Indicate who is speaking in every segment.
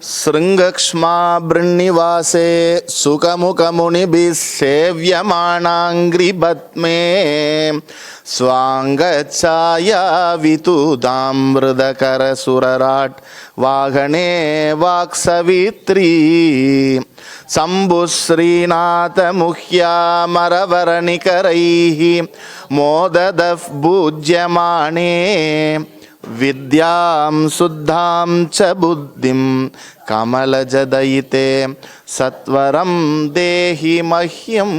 Speaker 1: ஸ்ருங்கக்ஷ்மாப்ருநிவாசே சுகமுகமுனிபிः சேவ்யமானாங்கிரிபத்மே ஸ்வாங்கச்சாயா விதுதாமிருதகரசுரராட் வாகனே வாக்சவித்ரீ சம்புஸ்ரீநாதமுஹ்யாமரவரணிகரைः மோததஃ பூஜ்யமானே வித்யாம் சுத்தாம் ச புத்திம் கமலஜதயிதே சத்வரம் தேஹி மஹ்யம்.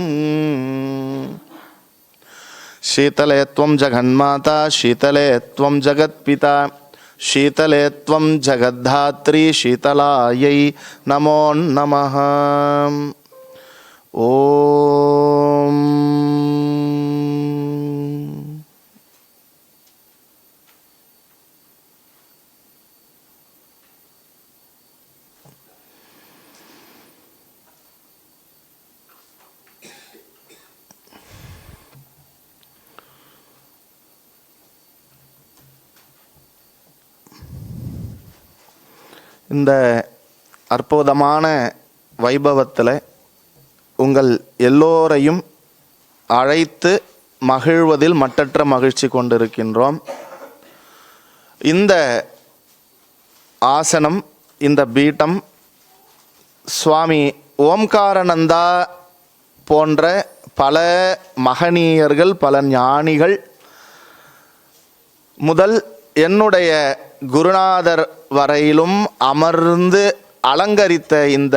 Speaker 1: शीतले त्वं जगन्माता शीतले त्वं जगत्पिता शीतले त्वं जगद्धात्री शीतलायै नमो नमः. ओम இந்த அற்புதமான வைபவத்தில் உங்கள் எல்லோரையும் அழைத்து மகிழ்வதில் மட்டற்ற மகிழ்ச்சி கொண்டிருக்கின்றோம். இந்த ஆசனம், இந்த பீட்டம் சுவாமி ஓம்காரானந்தா போன்ற பல மகனீயர்கள், பல ஞானிகள் முதல் என்னுடைய குருநாதர் வரையிலும் அமர்ந்து அலங்கரித்த இந்த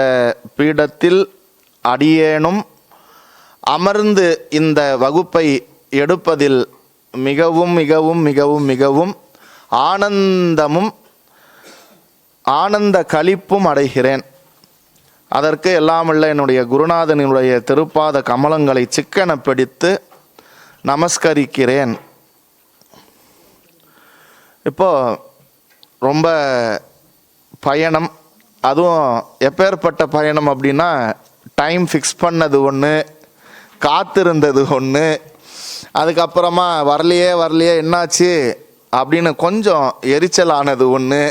Speaker 1: பீடத்தில் அடியேனும் அமர்ந்து இந்த வகுப்பை எடுப்பதில் மிகவும் மிகவும் மிகவும் மிகவும் ஆனந்தமும் ஆனந்த களிப்பும் அடைகிறேன். அதற்கு எல்லாமல்ல என்னுடைய குருநாதனுடைய திருப்பாத கமலங்களை சிக்கன பிடித்து நமஸ்கரிக்கிறேன். இப்போ ரொம்ப பயணம், அதுவும் எப்பேற்பட்ட பயணம் அப்படின்னா, டைம் ஃபிக்ஸ் பண்ணது ஒன்று, காத்திருந்தது ஒன்று, அதுக்கப்புறமா வரலையே என்னாச்சு அப்படின்னு கொஞ்சம் எரிச்சலானது ஒன்று,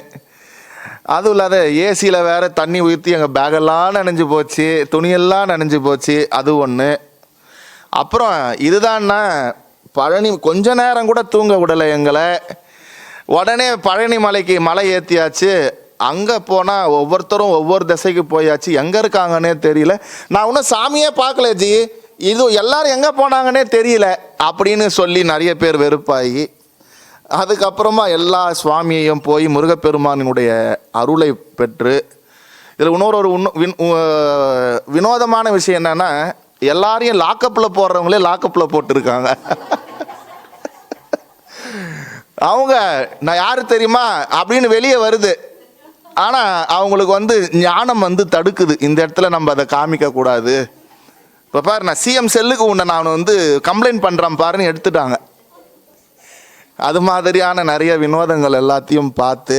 Speaker 1: அதுவும் இல்லாத ஏசியில் வேறு தண்ணி ஊற்றி எங்கள் பேகெல்லாம் நனைஞ்சு போச்சு, துணியெல்லாம் நனைஞ்சு போச்சு, அது ஒன்று. அப்புறம் இதுதான்னா பழனி கொஞ்ச நேரம் கூட தூங்க விடலை எங்களை. உடனே பழனி மலைக்கு மலை ஏற்றியாச்சு. அங்கே போனால் ஒவ்வொருத்தரும் ஒவ்வொரு திசைக்கு போயாச்சு, எங்கே இருக்காங்கன்னே தெரியல. நான் இன்னும் சாமியே பார்க்கல ஜி, இது எல்லாரும் எங்கே போனாங்கன்னே தெரியல அப்படின்னு சொல்லி நிறைய பேர் வெறுப்பாகி, அதுக்கப்புறமா எல்லா சுவாமியையும் போய் முருகப்பெருமானினுடைய அருளை பெற்று, இதில் இன்னொரு வினோதமான விஷயம் என்னென்னா, எல்லாரையும் லாக்கப்பில் போடுறவங்களே லாக்கப்பில் போட்டிருக்காங்க. அவங்க நான் யாரு தெரியுமா அப்படின்னு வெளியே வருது, ஆனால் அவங்களுக்கு ஞானம் தடுக்குது. இந்த இடத்துல நம்ம அதை காமிக்கக்கூடாது. இப்போ பாரு, நான் சிஎம் செல்லுக்கு உன்னை நான் கம்ப்ளைண்ட் பண்ணுறேன் பாருன்னு எடுத்துட்டாங்க. அது மாதிரியான நிறைய வினோதங்கள் எல்லாத்தையும் பார்த்து,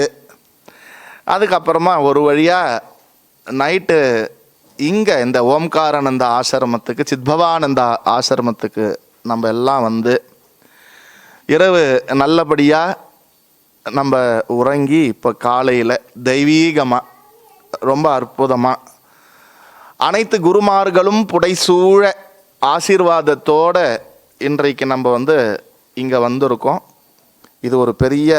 Speaker 1: அதுக்கப்புறமா ஒரு வழியாக நைட்டு இங்கே இந்த ஓம்காரானந்தா ஆசிரமத்துக்கு, சித்பவானந்தா ஆசிரமத்துக்கு நம்ம எல்லாம் இரவு நல்லபடியாக நம்ம உறங்கி இப்போ காலையில் தெய்வீகமாக ரொம்ப அற்புதமாக அனைத்து குருமார்களும் புடைசூழ ஆசீர்வாதத்தோடு இன்றைக்கு நம்ம இங்கே வந்திருக்கோம். இது ஒரு பெரிய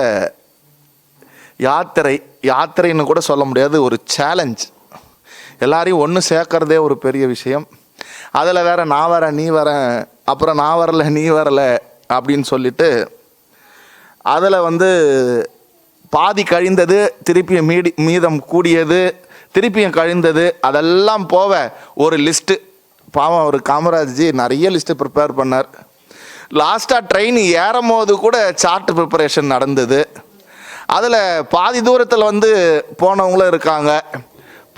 Speaker 1: யாத்திரைன்னு கூட சொல்ல முடியாது, ஒரு சேலஞ்ச். எல்லாரையும் ஒன்று சேர்க்கறதே ஒரு பெரிய விஷயம். அதில் வேற நான் வரேன் நீ வரேன், அப்புறம் நான் வரல நீ வரலை அப்படின்னு சொல்லிட்டு, அதில் பாதி கழிந்தது, திருப்பியும் மீதம் கூடியது, திருப்பியும் கழிந்தது, அதெல்லாம் போக ஒரு லிஸ்ட்டு. பாவம் ஒரு காமராஜ்ஜி நிறைய லிஸ்ட்டு ப்ரிப்பேர் பண்ணார். லாஸ்ட்டாக ட்ரெயின் ஏறும் போது கூட சார்ட் ப்ரிப்பரேஷன் நடந்தது. அதில் பாதி தூரத்தில் போனவங்களும் இருக்காங்க,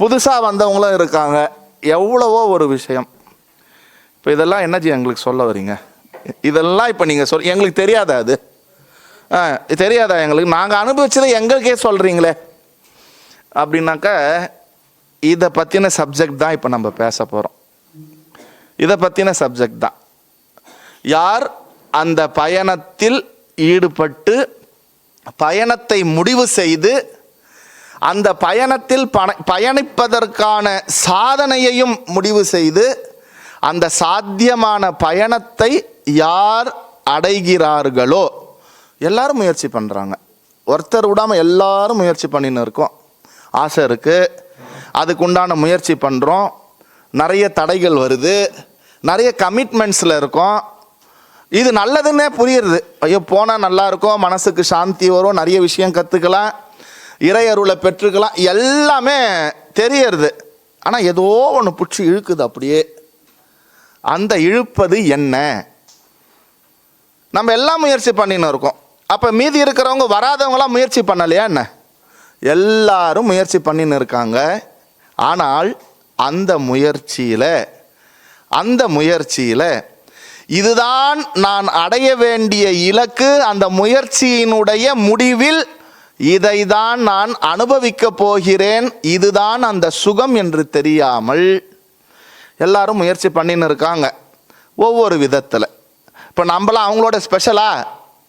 Speaker 1: புதுசாக வந்தவங்களும் இருக்காங்க. எவ்வளவோ ஒரு விஷயம். இப்போ இதெல்லாம் என்னஜி எங்களுக்கு சொல்ல வரீங்க? இதெல்லாம் இப்போ நீங்கள் எங்களுக்கு தெரியாதா? அது தெரியாதா எங்களுக்கு? நாங்கள் அனுபவிச்சதை எங்களுக்கே சொல்கிறீங்களே அப்படின்னாக்கா, இதை பற்றின சப்ஜெக்ட் தான் இப்போ நம்ம பேச போகிறோம். இதை பற்றின சப்ஜெக்ட் தான். யார் அந்த பயணத்தில் ஈடுபட்டு பயணத்தை முடிவு செய்து அந்த பயணத்தில் பயணிப்பதற்கான சாதனையையும் முடிவு செய்து அந்த சாத்தியமான பயணத்தை யார் அடைகிறார்களோ எல்லாரும் முயற்சி பண்ணுறாங்க. ஒருத்தர் விடாமல் எல்லாரும் முயற்சி பண்ணின்னு இருக்கோம். ஆசை இருக்குது, அதுக்கு உண்டான முயற்சி பண்ணுறோம். நிறைய தடைகள் வருது, நிறைய கமிட்மெண்ட்ஸில் இருக்கோம். இது நல்லதுன்னே புரியுறது. ஐயோ போனால் நல்லா இருக்கும், மனசுக்கு சாந்தி வரும், நிறைய விஷயம் கற்றுக்கலாம், இறை அருளை பெற்றுக்கலாம், எல்லாமே தெரியறது. ஆனால் ஏதோ ஒன்று பிடிச்சி இழுக்குது அப்படியே. அந்த இழுப்பது என்ன? நம்ம எல்லாம் முயற்சி பண்ணின்னு இருக்கோம். அப்போ மீதி இருக்கிறவங்க வராதவங்களாம் முயற்சி பண்ணலையா என்ன? எல்லாரும் முயற்சி பண்ணின்னு இருக்காங்க. ஆனால் அந்த முயற்சியில் இதுதான் நான் அடைய வேண்டிய இலக்கு, அந்த முயற்சியினுடைய முடிவில் இதை தான் நான் அனுபவிக்கப் போகிறேன், இதுதான் அந்த சுகம் என்று தெரியாமல் எல்லாரும் முயற்சி பண்ணின்னு இருக்காங்க ஒவ்வொரு விதத்தில். இப்போ நம்மளாம் அவங்களோட ஸ்பெஷலா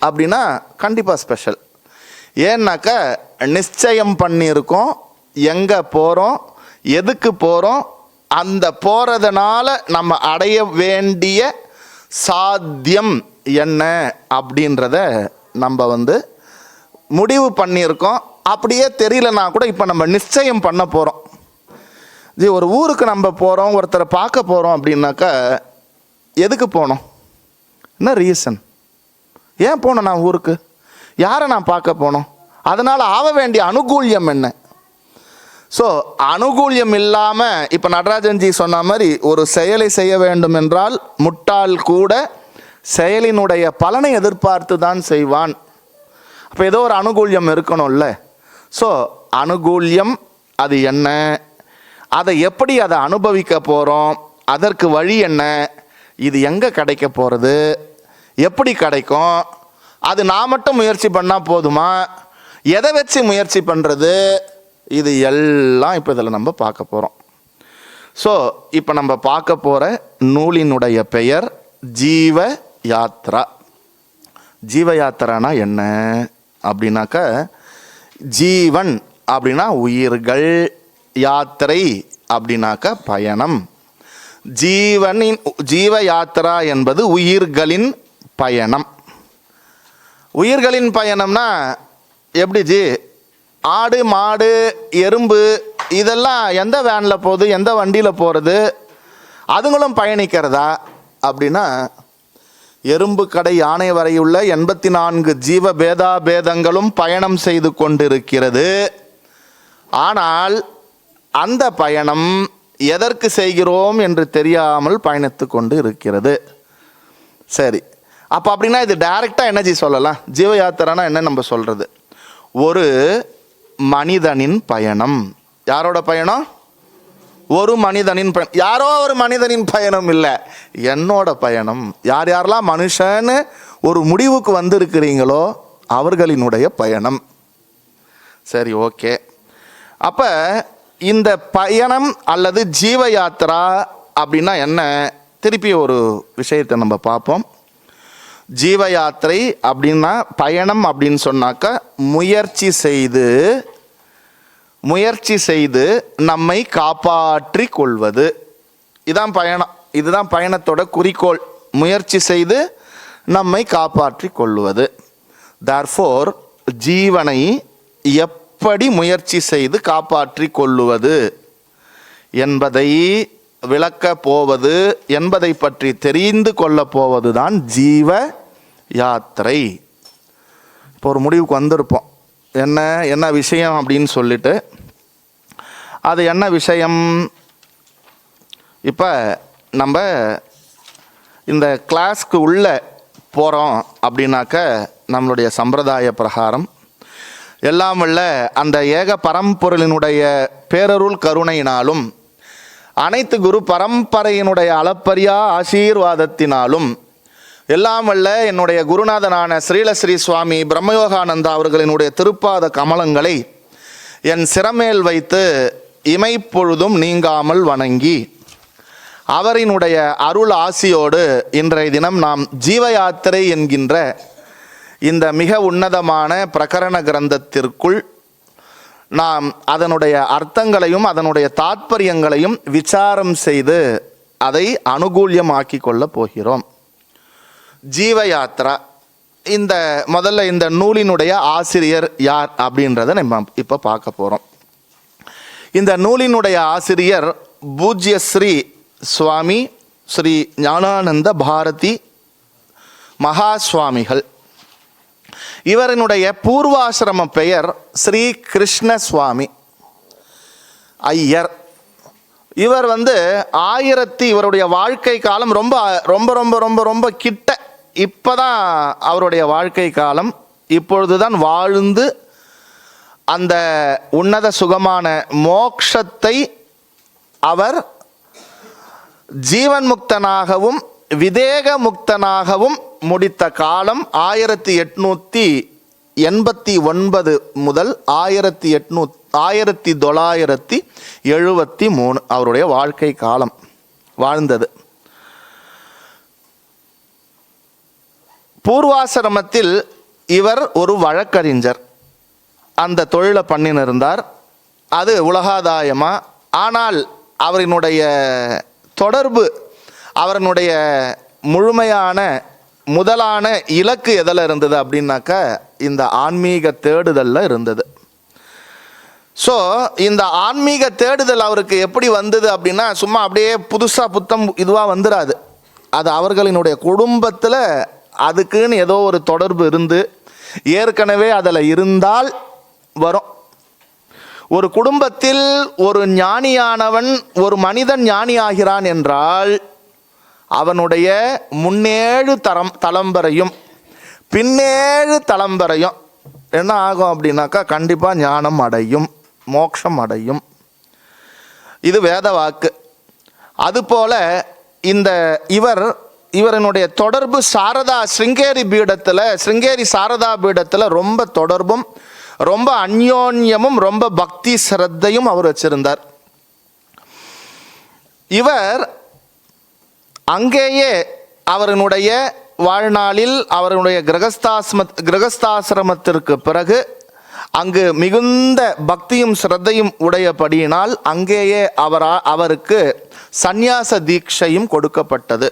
Speaker 1: அப்படின்னா கண்டிப்பாக ஸ்பெஷல். ஏன்னாக்க நிச்சயம் பண்ணியிருக்கோம் எங்கே போகிறோம், எதுக்கு போகிறோம், அந்த போகிறதுனால நம்ம அடைய வேண்டிய சாத்தியம் என்ன அப்படின்றத நம்ம முடிவு பண்ணியிருக்கோம். அப்படியே தெரியலனா கூட இப்போ நம்ம நிச்சயம் பண்ண போகிறோம். ஒரு ஊருக்கு நம்ம போகிறோம், ஒருத்தரை பார்க்க போகிறோம் அப்படின்னாக்கா எதுக்கு போனோம்? என்ன ரீசன்? ஏன் போனோம் நான் ஊருக்கு? யாரை நான் பார்க்க போனோம்? அதனால் ஆக வேண்டிய அனுகூல்யம் என்ன? ஸோ அனுகூல்யம் இல்லாமல் இப்போ நடராஜன்ஜி சொன்ன மாதிரி ஒரு செயலை செய்ய வேண்டும் என்றால் முட்டாள் கூட செயலினுடைய பலனை எதிர்பார்த்து தான் செய்வான். அப்போ ஏதோ ஒரு அனுகூல்யம் இருக்கணும்ல. ஸோ அனுகூல்யம் அது என்ன, அதை எப்படி அதை அனுபவிக்க போகிறோம், அதற்கு வழி என்ன, இது எங்கே கிடைக்க போகிறது, எப்படி கிடைக்கும், அது நான் மட்டும் முயற்சி பண்ணால் போதுமா, எதை வச்சு முயற்சி பண்ணுறது, இது எல்லாம் இப்போ இதில் நம்ம பார்க்க போகிறோம். ஸோ இப்போ நம்ம பார்க்க போகிற நூலினுடைய பெயர் ஜீவ யாத்ரா. ஜீவ யாத்திரானா என்ன அப்படின்னாக்க, ஜீவன் அப்படின்னா உயிர்கள், யாத்திரை அப்படின்னாக்க பயணம். ஜீவ யாத்திரா என்பது உயிர்களின் பயணம். உயிர்களின் பயணம்னா எப்படி ஜி? ஆடு மாடு எறும்பு இதெல்லாம் எந்த வேனில் போகுது, எந்த வண்டியில் போகிறது, அதுங்களும் பயணிக்கிறதா அப்படின்னா, எறும்பு கடை யானை வரையுள்ள 84 ஜீவ பேதங்களும் பயணம் செய்து கொண்டிருக்கிறது. ஆனால் அந்த பயணம் எதற்கு செய்கிறோம் என்று தெரியாமல் பயணித்து கொண்டு இருக்கிறது. சரி, அப்போ அப்படின்னா இது டைரெக்டாக என்ன சொல்லலாம்? ஜீவ யாத்திரானா என்ன நம்ம சொல்கிறது? ஒரு மனிதனின் பயணம். யாரோட பயணம்? ஒரு மனிதனின் பயணம். யாரோ ஒரு மனிதனின் பயணம் இல்லை, என்னோட பயணம். யார் யாரெல்லாம் மனுஷன்னு ஒரு முடிவுக்கு வந்திருக்கிறீங்களோ அவர்களினுடைய பயணம். சரி, ஓகே. அப்போ இந்த பயணம் அல்லது ஜீவ யாத்திரா அப்படின்னா என்ன? திருப்பி ஒரு விஷயத்தை நம்ம பார்ப்போம். ஜீவ யாத்திரை அப்படின்னா பயணம் அப்படின்னு சொன்னாக்க முயற்சி செய்து நம்மை காப்பாற்றி கொள்வது. இதான் பயணம். இதுதான் பயணத்தோட குறிக்கோள், முயற்சி செய்து நம்மை காப்பாற்றி கொள்வது. தேர்ஃபோர் ஜீவனை எப்படி முயற்சி செய்து காப்பாற்றி கொள்ளுவது என்பதை விளக்க போவது, என்பதை பற்றி தெரிந்து கொள்ள போவது தான் ஜீவ யாத்திரை. இப்போ ஒரு முடிவுக்கு வந்திருப்போம், என்ன விஷயம் அப்படின்னு சொல்லிட்டு. அது என்ன விஷயம்? இப்போ நம்ம இந்த கிளாஸ்க்கு உள்ளே போகிறோம் அப்படின்னாக்க நம்மளுடைய சம்பிரதாய பிரகாரம் எல்லாம் வல்ல அந்த ஏக பரம்பொருளினுடைய பேரருள் கருணையினாலும் அனைத்து குரு பரம்பரையினுடைய அளப்பரியா ஆசீர்வாதத்தினாலும் எல்லாம் வல்ல என்னுடைய குருநாதனான ஸ்ரீலஸ்ரீ சுவாமி பிரம்மயோகானந்தா அவர்களினுடைய திருப்பாத கமலங்களை என் சிரமேல் வைத்து இமைப்பொழுதும் நீங்காமல் வணங்கி அவரினுடைய அருள் ஆசியோடு இன்றைய தினம் நாம் ஜீவ யாத்திரை என்கின்ற இந்த மிக உன்னதமான பிரகரண கிரந்தத்திற்குள் நாம் அதனுடைய அர்த்தங்களையும் அதனுடைய தாத்பரியங்களையும் விசாரம் செய்து அதை அனுகூல்யமாக்கி கொள்ளப் போகிறோம். ஜீவ யாத்ரா, முதல்ல இந்த நூலினுடைய ஆசிரியர் யார் அப்படின்றத நம்ம இப்போ பார்க்க போகிறோம். இந்த நூலினுடைய ஆசிரியர் பூஜ்ய ஸ்ரீ சுவாமி ஸ்ரீ ஞானானந்த பாரதி மகா சுவாமிகள். இவரினுடைய பூர்வாசிரம பெயர் ஸ்ரீ கிருஷ்ண சுவாமி ஐயர். இவர் இவருடைய வாழ்க்கை காலம் ரொம்ப ரொம்ப ரொம்ப ரொம்ப ரொம்ப கிட்ட, இப்போதான் அவருடைய வாழ்க்கை காலம். இப்பொழுதுதான் வாழ்ந்து அந்த உன்னத சுகமான மோக்ஷத்தை அவர் ஜீவன் முக்தனாகவும் விதேக முக்தனாகவும் முடித்த காலம் 1889 முதல் 1973 அவருடைய வாழ்க்கை காலம் வாழ்ந்தது. பூர்வாசிரமத்தில் இவர் ஒரு வழக்கறிஞர், அந்த தொழிலை பண்ணினிருந்தார். அது உலகாதாயமா. ஆனால் அவரினுடைய தொடர்பு, அவரனுடைய முழுமையான முதலான இலக்கு எதில் இருந்தது அப்படின்னாக்கா இந்த ஆன்மீக தேடுதலில் இருந்தது. ஸோ இந்த ஆன்மீக தேடுதல் அவருக்கு எப்படி வந்தது அப்படின்னா, சும்மா அப்படியே புதுசாக புத்தம் இதுவாக வந்துடாது. அது அவர்களினுடைய குடும்பத்தில் அதுக்குன்னு ஏதோ ஒரு தொடர்பு இருந்து ஏற்கனவே அதில் இருந்தால் வரும். ஒரு குடும்பத்தில் ஒரு ஞானியானவன், ஒரு மனிதன் ஞானி ஆகிறான் என்றால் அவனுடைய முன்னேழு தலைமுறையும் பின்னேழு தலைமுறையும் என்ன ஆகும் அப்படின்னாக்கா கண்டிப்பாக ஞானம் அடையும், மோட்சம் அடையும். இது வேத வாக்கு. அதுபோல இவரனுடைய தொடர்பு ஸ்ருங்கேரி சாரதா பீடத்தில் ரொம்ப தொடர்பும் ரொம்ப அந்யோன்யமும் ரொம்ப பக்தி சிரத்தையும் அவர் வச்சிருந்தார். இவர் அங்கேயே அவருடைய வாழ்நாளில் அவருடைய கிரகஸ்தாசிரமத்திற்கு பிறகு அங்கு மிகுந்த பக்தியும் சிரத்தையும் உடையபடியினால் அங்கேயே அவருக்கு சந்நியாச தீட்சையும் கொடுக்கப்பட்டது.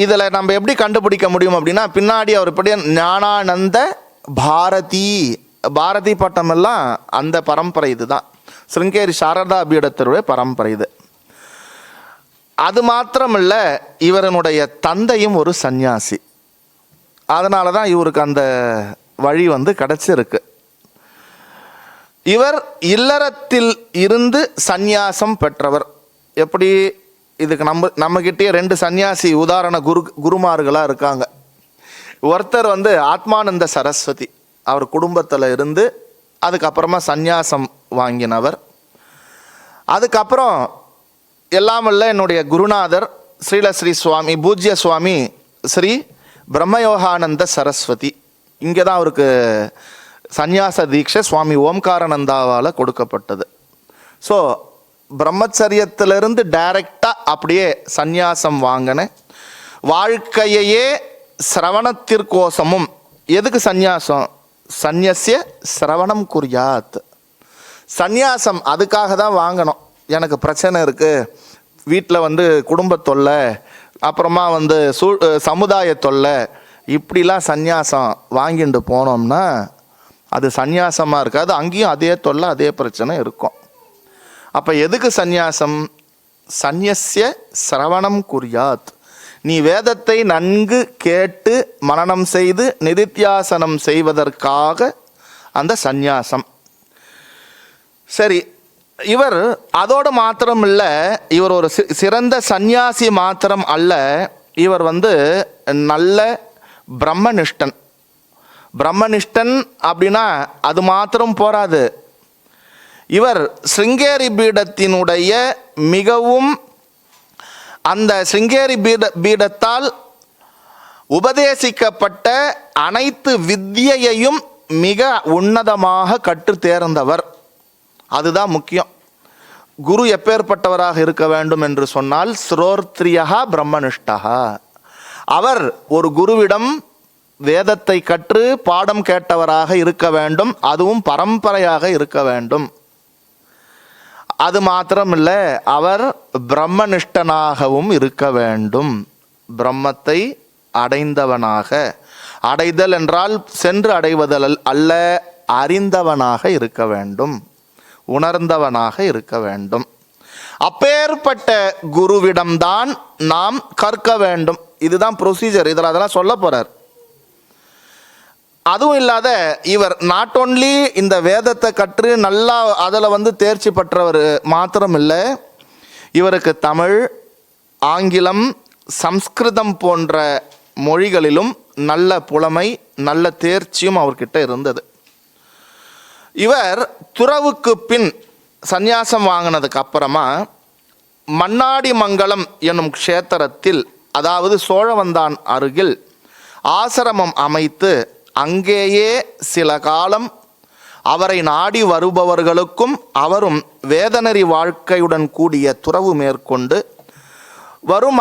Speaker 1: இதில் நம்ம எப்படி கண்டுபிடிக்க முடியும் அப்படின்னா, பின்னாடி அவர் இப்படி ஞானானந்த பாரதி பட்டம் எல்லாம் அந்த பரம்பரை இதுதான். ஸ்ருங்கேரி சாரதா பீடத்தினுடைய பரம்பரை இது. அது மாத்திரமல்ல, இவரனுடைய தந்தையும் ஒரு சந்நியாசி. அதனால தான் இவருக்கு அந்த வழி கிடைச்சிருக்கு. இவர் இல்லறத்தில் இருந்து சந்நியாசம் பெற்றவர். எப்படி இதுக்கு நம்மகிட்டே 2 சந்நியாசி உதாரண குருமார்களாக இருக்காங்க. ஒருத்தர் ஆத்மானந்த சரஸ்வதி, அவர் குடும்பத்தில் இருந்து அதுக்கப்புறமா சந்நியாசம் வாங்கினவர். அதுக்கப்புறம் எல்லாமல்ல என்னுடைய குருநாதர் ஸ்ரீலஸ்ரீ சுவாமி பூஜ்ய சுவாமி ஸ்ரீ பிரம்மயோகானந்த சரஸ்வதி. இங்கே தான் அவருக்கு சந்நியாச தீட்சை சுவாமி ஓம்காரானந்தாவால் கொடுக்கப்பட்டது. ஸோ பிரம்மச்சரியத்திலிருந்து டைரக்டாக அப்படியே சந்நியாசம் வாங்கின வாழ்க்கையே சிரவணத்திற்கோசமும். எதுக்கு சந்நியாசம்? சந்நியஸ்ய சிரவணம் குறியாத். சந்நியாசம் அதுக்காக தான் வாங்கணும். எனக்கு பிரச்சனை இருக்குது, வீட்டில் குடும்ப தொல்லை, அப்புறமா சமுதாய தொல்லை, இப்படிலாம் சந்நியாசம் வாங்கிட்டு போனோம்னா அது சந்நியாசமாக இருக்காது. அங்கேயும் அதே தொல்லை அதே பிரச்சனை இருக்கும். அப்போ எதுக்கு சந்நியாசம்? சந்நியஸ்ய சிரவணம் குறியாத். நீ வேதத்தை நன்கு கேட்டு மனனம் செய்து நிதித்தியாசனம் செய்வதற்காக அந்த சந்நியாசம். சரி, இவர் அதோடு மாத்திரம் இல்லை, இவர் ஒரு சிறந்த சந்நியாசி மாத்திரம் அல்ல, இவர் நல்ல பிரம்மனிஷ்டன். பிரம்மனிஷ்டன் அப்படின்னா அது மாத்திரம் போராது. இவர் ஸ்ருங்கேரி பீடத்தினுடைய மிகவும் அந்த ஸ்ருங்கேரி பீடத்தால் உபதேசிக்கப்பட்ட அனைத்து வித்யையையும் மிக உன்னதமாக கற்று தேர்ந்தவர். அதுதான் முக்கியம். குரு எப்பேற்பட்டவராக இருக்க வேண்டும் என்று சொன்னால் ஸ்ரோத்ரியா பிரம்மனிஷ்டா. அவர் ஒரு குருவிடம் வேதத்தை கற்று பாடம் கேட்டவராக இருக்க வேண்டும், அதுவும் பரம்பரையாக இருக்க வேண்டும். அது மாத்திரமில்லை, அவர் பிரம்மனிஷ்டனாகவும் இருக்க வேண்டும். பிரம்மத்தை அடைந்தவனாக, அடைதல் என்றால் சென்று அடைவதல் அல்ல, அறிந்தவனாக இருக்க வேண்டும், உணர்ந்தவனாக இருக்க வேண்டும். அப்பேற்பட்ட குருவிடம்தான் நாம் கற்க வேண்டும். இதுதான் ப்ரொசீஜர். இதில் அதெல்லாம் சொல்ல போறார். அதுவும் இல்லாத இவர் நாட் ஓன்லி இந்த வேதத்தை கற்று நல்லா அதில் தேர்ச்சி பெற்றவர் மாத்திரம் இல்லை, இவருக்கு தமிழ், ஆங்கிலம், சம்ஸ்கிருதம் போன்ற மொழிகளிலும் நல்ல புலமை, நல்ல தேர்ச்சியும் அவர்கிட்ட இருந்தது. இவர் துறவுக்கு பின் சந்நியாசம் வாங்கினதுக்கு அப்புறமா மன்னாடி மங்கலம் என்னும் க்ஷேத்திரத்தில், அதாவது சோழவந்தான் அருகில் ஆசிரமம் அமைத்து அங்கேயே சில காலம் அவரை நாடி வருபவர்களுக்கும் அவரும் வேதநெறி வாழ்க்கையுடன் கூடிய துறவு மேற்கொண்டு வரும்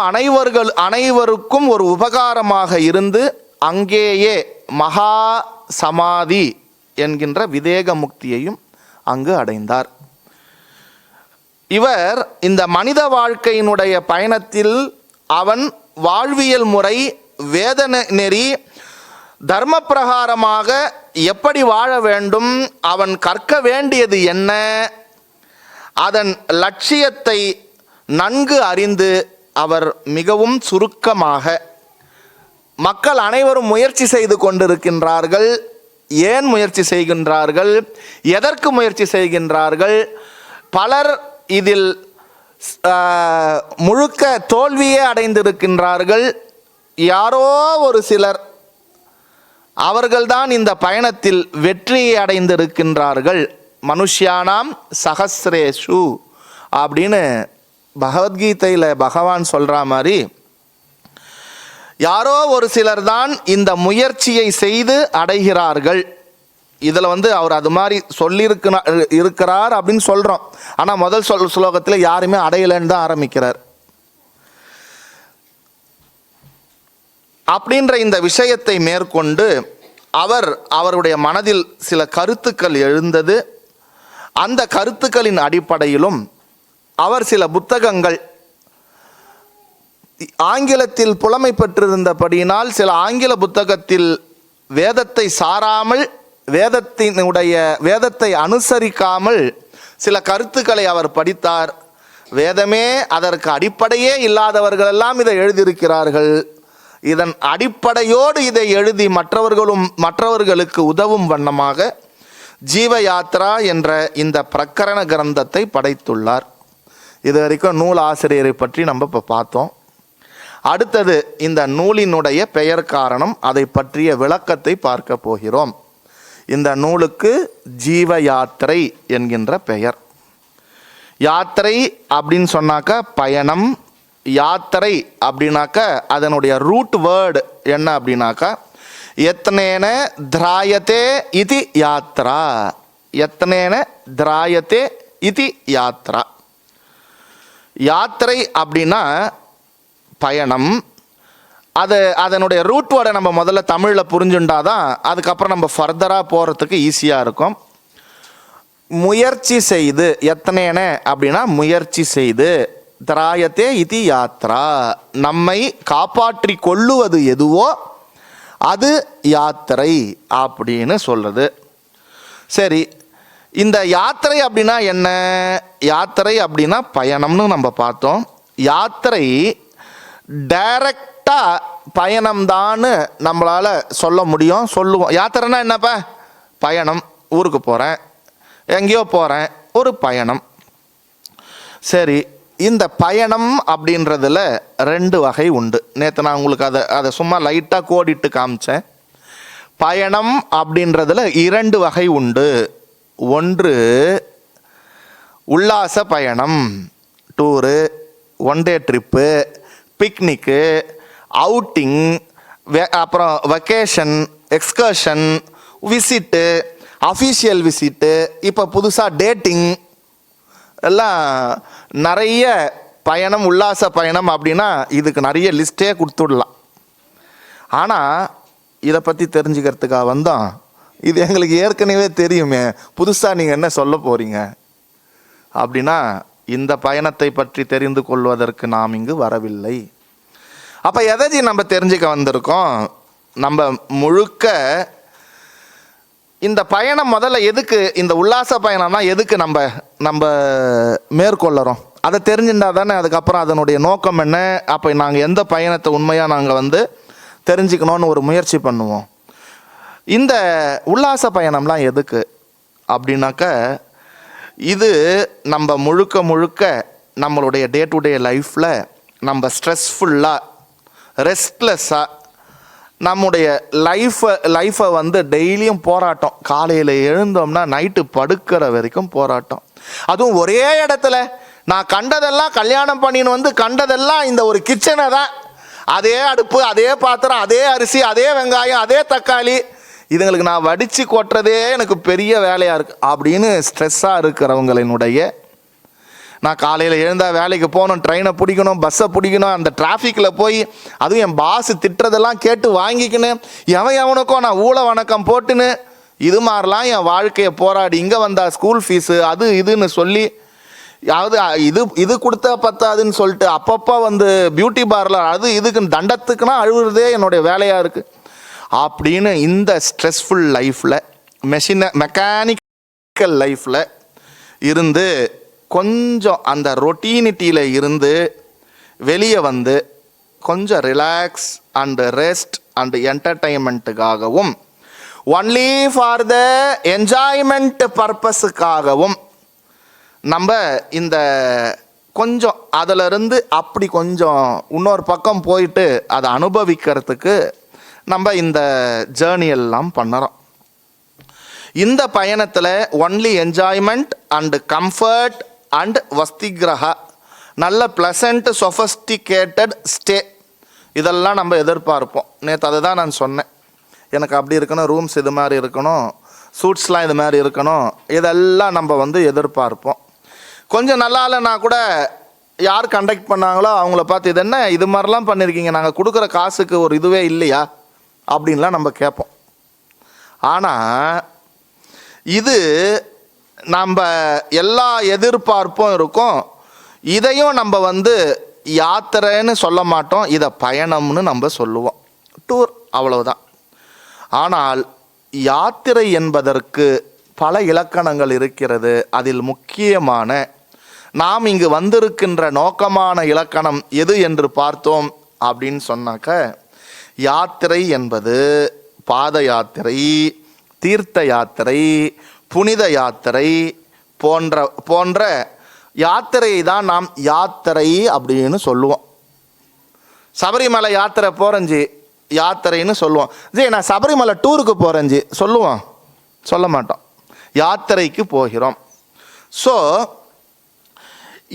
Speaker 1: அனைவருக்கும் ஒரு உபகாரமாக இருந்து அங்கேயே மகா சமாதி என்கின்ற விதேக முக்தியையும் அங்கு அடைந்தார். இவர் இந்த மனித வாழ்க்கையினுடைய பயணத்தில் அவன் வாழ்வியல் முறை, வேத நெறி, தர்ம பிரகாரமாக எப்படி வாழ வேண்டும், அவன் கற்க வேண்டியது என்ன, அதன் லட்சியத்தை நன்கு அறிந்து அவர் மிகவும் சுருக்கமாக, மக்கள் அனைவரும் முயற்சி செய்து கொண்டிருக்கின்றார்கள், ஏன் முயற்சி செய்கின்றார்கள், எதற்கு முயற்சி செய்கின்றார்கள், பலர் இதில் முழுக்க தோல்வியே அடைந்திருக்கின்றார்கள், யாரோ ஒரு சிலர் அவர்கள்தான் இந்த பயணத்தில் வெற்றியை அடைந்திருக்கின்றார்கள். மனுஷ்யானாம் சஹஸ்ரேஷு அப்படின்னு பகவத்கீதையில் பகவான் சொல்கிற மாதிரி யாரோ ஒரு சிலர் தான் இந்த முயற்சியை செய்து அடைகிறார்கள். இதில் அவர் அது மாதிரி இருக்கிறார் அப்படின்னு சொல்கிறோம். ஆனால் முதல் ஸ்லோகத்தில் யாருமே அடையலைன்னு தான் ஆரம்பிக்கிறார். அப்படின்ற இந்த விஷயத்தை மேற்கொண்டு அவருடைய மனதில் சில கருத்துக்கள் எழுந்தது. அந்த கருத்துக்களின் அடிப்படையிலும் அவர் சில புத்தகங்கள், ஆங்கிலத்தில் புலமை பெற்றிருந்தபடியினால் சில ஆங்கில புத்தகத்தில் வேதத்தை சாராமல், வேதத்தை அனுசரிக்காமல் சில கருத்துக்களை அவர் படித்தார். வேதமே அதற்கு அடிப்படையே இல்லாதவர்களெல்லாம் இதை எழுதியிருக்கிறார்கள். இதன் அடிப்படையோடு இதை எழுதி மற்றவர்களுக்கு உதவும் வண்ணமாக ஜீவ யாத்ரா என்ற இந்த பிரகரண கிரந்தத்தை படைத்துள்ளார். இது வரைக்கும் நூல் ஆசிரியரை பற்றி நம்ம இப்போ பார்த்தோம். அடுத்தது இந்த நூலினுடைய பெயர் காரணம், அதை பற்றிய விளக்கத்தை பார்க்க போகிறோம். இந்த நூலுக்கு ஜீவ யாத்திரை என்கின்ற பெயர். யாத்திரை அப்படின்னு சொன்னாக்கா பயணம், யாத்திரை அப்படின்னாக்கா அதனுடைய ரூட் வேர்டு என்ன அப்படின்னாக்கா யத்னேன திராயத்தே இதி யாத்ரா, யத்னேன திராயத்தே இதி யாத்ரா. யாத்திரை அப்படின்னா பயணம். அதனுடைய ரூட் வேர்டை நம்ம முதல்ல தமிழில் புரிஞ்சுட்டாதான் அதுக்கப்புறம் நம்ம ஃபர்தராக போகிறதுக்கு ஈஸியாக இருக்கும். முயற்சி செய்து, யத்னேன அப்படின்னா முயற்சி செய்து, திராயத்தே இதி யாத்ரா, நம்மை காப்பாற்றி கொள்ளுவது எதுவோ அது யாத்திரை அப்படின்னு சொல்றது. சரி, இந்த யாத்திரை அப்படின்னா என்ன? யாத்திரை அப்படின்னா பயணம்னு நம்ம பார்த்தோம். யாத்திரை டைரக்டாக பயணம்தான்னு நம்மளால் சொல்ல முடியும், சொல்லுவோம். யாத்திரைனா என்னப்பா? பயணம், ஊருக்கு போகிறேன், எங்கேயோ போகிறேன், ஒரு பயணம். சரி, இந்த பயணம் அப்படின்றதுல ரெண்டு வகை உண்டு. நேற்று நான் உங்களுக்கு அதை சும்மா லைட்டாக கோடிட்டு காமிச்சேன். பயணம் அப்படின்றதுல இரண்டு வகை உண்டு. ஒன்று உல்லாச பயணம், tour, one day trip, picnic, outing, அப்புறம் vacation, excursion, visit, official visit, இப்போ புதுசாக டேட்டிங், எல்லாம் நிறைய பயணம், உல்லாச பயணம் அப்படின்னா இதுக்கு நிறைய லிஸ்ட்டே கொடுத்துடலாம். ஆனால் இதை பற்றி தெரிஞ்சுக்கிறதுக்காக வந்தோம். இது எங்களுக்கு ஏற்கனவே தெரியுமே, புதுசாக நீங்கள் என்ன சொல்ல போகிறீங்க அப்படின்னா, இந்த பயணத்தை பற்றி தெரிந்து கொள்வதற்கு நாம் இங்கு வரவில்லை. அப்போ எதை நம்ம தெரிஞ்சுக்க வந்திருக்கோம்? நம்ம முழுக்க இந்த பயணம் முதல்ல எதுக்கு, இந்த உல்லாச பயணம்னா எதுக்கு நம்ம மேற்கொள்ளுறோம், அதை தெரிஞ்சுட்டா தானே அதுக்கப்புறம் அதனுடைய நோக்கம் என்ன, அப்போ நாங்கள் எந்த பயணத்தை உண்மையாக நாங்கள் தெரிஞ்சுக்கணும்னு ஒரு முயற்சி பண்ணுவோம். இந்த உல்லாச பயணம்லாம் எதுக்கு அப்படின்னாக்க, இது நம்ம முழுக்க நம்மளுடைய டே டு டே லைஃப்பில் நம்ம ஸ்ட்ரெஸ்ஃபுல்லாக ரெஸ்ட்லெஸ்ஸாக நம்முடைய லைஃப்பை டெய்லியும் போராட்டம். காலையில் எழுந்தோம்னா நைட்டு படுக்கிற வரைக்கும் போராட்டம். அதுவும் ஒரே இடத்துல நான் கண்டதெல்லாம் கல்யாணம் பண்ணின்னு கண்டதெல்லாம் இந்த ஒரு கிச்சனை தான். அதே அடுப்பு, அதே பாத்திரம், அதே அரிசி, அதே வெங்காயம், அதே தக்காளி, இதுங்களுக்கு நான் வடித்து கொட்டுறதே எனக்கு பெரிய வேலையாக இருக்குது அப்படின்னு ஸ்ட்ரெஸ்ஸாக இருக்கிறவங்களினுடைய, நான் காலையில் எழுந்தால் வேலைக்கு போகணும், ட்ரெயினை பிடிக்கணும், பஸ்ஸை பிடிக்கணும், அந்த டிராஃபிக்கில் போய் அதுவும் என் பாஸ் திட்டுறதெல்லாம் கேட்டு வாங்கிக்கணும், எவனுக்கோ நான் ஊழ வணக்கம் போட்டுன்னு இது மாதிரிலாம் என் வாழ்க்கையை போராடி இங்கே வந்தால் ஸ்கூல் ஃபீஸு அது இதுன்னு சொல்லி, அதாவது இது கொடுத்தா பத்தாதுன்னு சொல்லிட்டு அப்பப்போ பியூட்டி பார்லர் அது இதுக்கு தண்டத்துக்குன்னா அழுகுறதே என்னுடைய வேலையாக இருக்குது அப்படின்னு இந்த ஸ்ட்ரெஸ்ஃபுல் லைஃப்பில் மெக்கானிக்கல் லைஃப்பில் இருந்து கொஞ்சம் அந்த ரொட்டீனிட்டியில் இருந்து வெளியே கொஞ்சம் ரிலாக்ஸ் அண்டு ரெஸ்ட் அண்டு என்டர்டெயின்மெண்ட்டுக்காகவும் ஒன்லி ஃபார் த என்ஜாய்மெண்ட் பர்பஸுக்காகவும் நம்ம இந்த கொஞ்சம் அதிலிருந்து அப்படி கொஞ்சம் இன்னொரு பக்கம் போயிட்டு அதை அனுபவிக்கிறதுக்கு நம்ம இந்த ஜேர்னியெல்லாம் பண்ணுறோம். இந்த பயணத்தில் only enjoyment and comfort and வஸ்திகிரகா, நல்ல ப்ளசண்ட் சொஃபஸ்டிகேட்டட் ஸ்டே, இதெல்லாம் நம்ம எதிர்பார்ப்போம். நேற்று அதை தான் நான் சொன்னேன், எனக்கு அப்படி இருக்கணும், ரூம்ஸ் இது மாதிரி இருக்கணும், சூட்ஸ்லாம் இது மாதிரி இருக்கணும், இதெல்லாம் நம்ம எதிர்பார்ப்போம். கொஞ்சம் நல்லா இல்லைன்னா கூட யார் கண்டக்ட் பண்ணாங்களோ அவங்கள பார்த்து இது என்ன இது மாதிரிலாம் பண்ணியிருக்கீங்க, நாங்கள் கொடுக்குற காசுக்கு ஒரு இதுவே இல்லையா அப்படின்லாம் நம்ம கேட்போம். ஆனால் இது நம்ம எல்லா எதிர்பார்ப்பும் இருக்கும். இதையும் நம்ம யாத்திரைன்னு சொல்ல மாட்டோம், இதை பயணம்னு நம்ம சொல்லுவோம், டூர், அவ்வளவுதான். ஆனால் யாத்திரை என்பதற்கு பல இலக்கணங்கள் இருக்கிறது. அதில் முக்கியமான நாம் இங்கு வந்திருக்கின்ற நோக்கமான இலக்கணம் எது என்று பார்த்தோம் அப்படின்னு சொன்னாக்க, யாத்திரை என்பது பாத யாத்திரை, தீர்த்த யாத்திரை, புனித யாத்திரை போன்ற யாத்திரையை தான் நாம் யாத்திரை அப்படின்னு சொல்லுவோம். சபரிமலை யாத்திரை போகிறஞ்சி யாத்திரைன்னு சொல்லுவோம். நான் சபரிமலை டூருக்கு போகிறஞ்சி சொல்லுவோம், சொல்ல மாட்டோம், யாத்திரைக்கு போகிறோம். ஸோ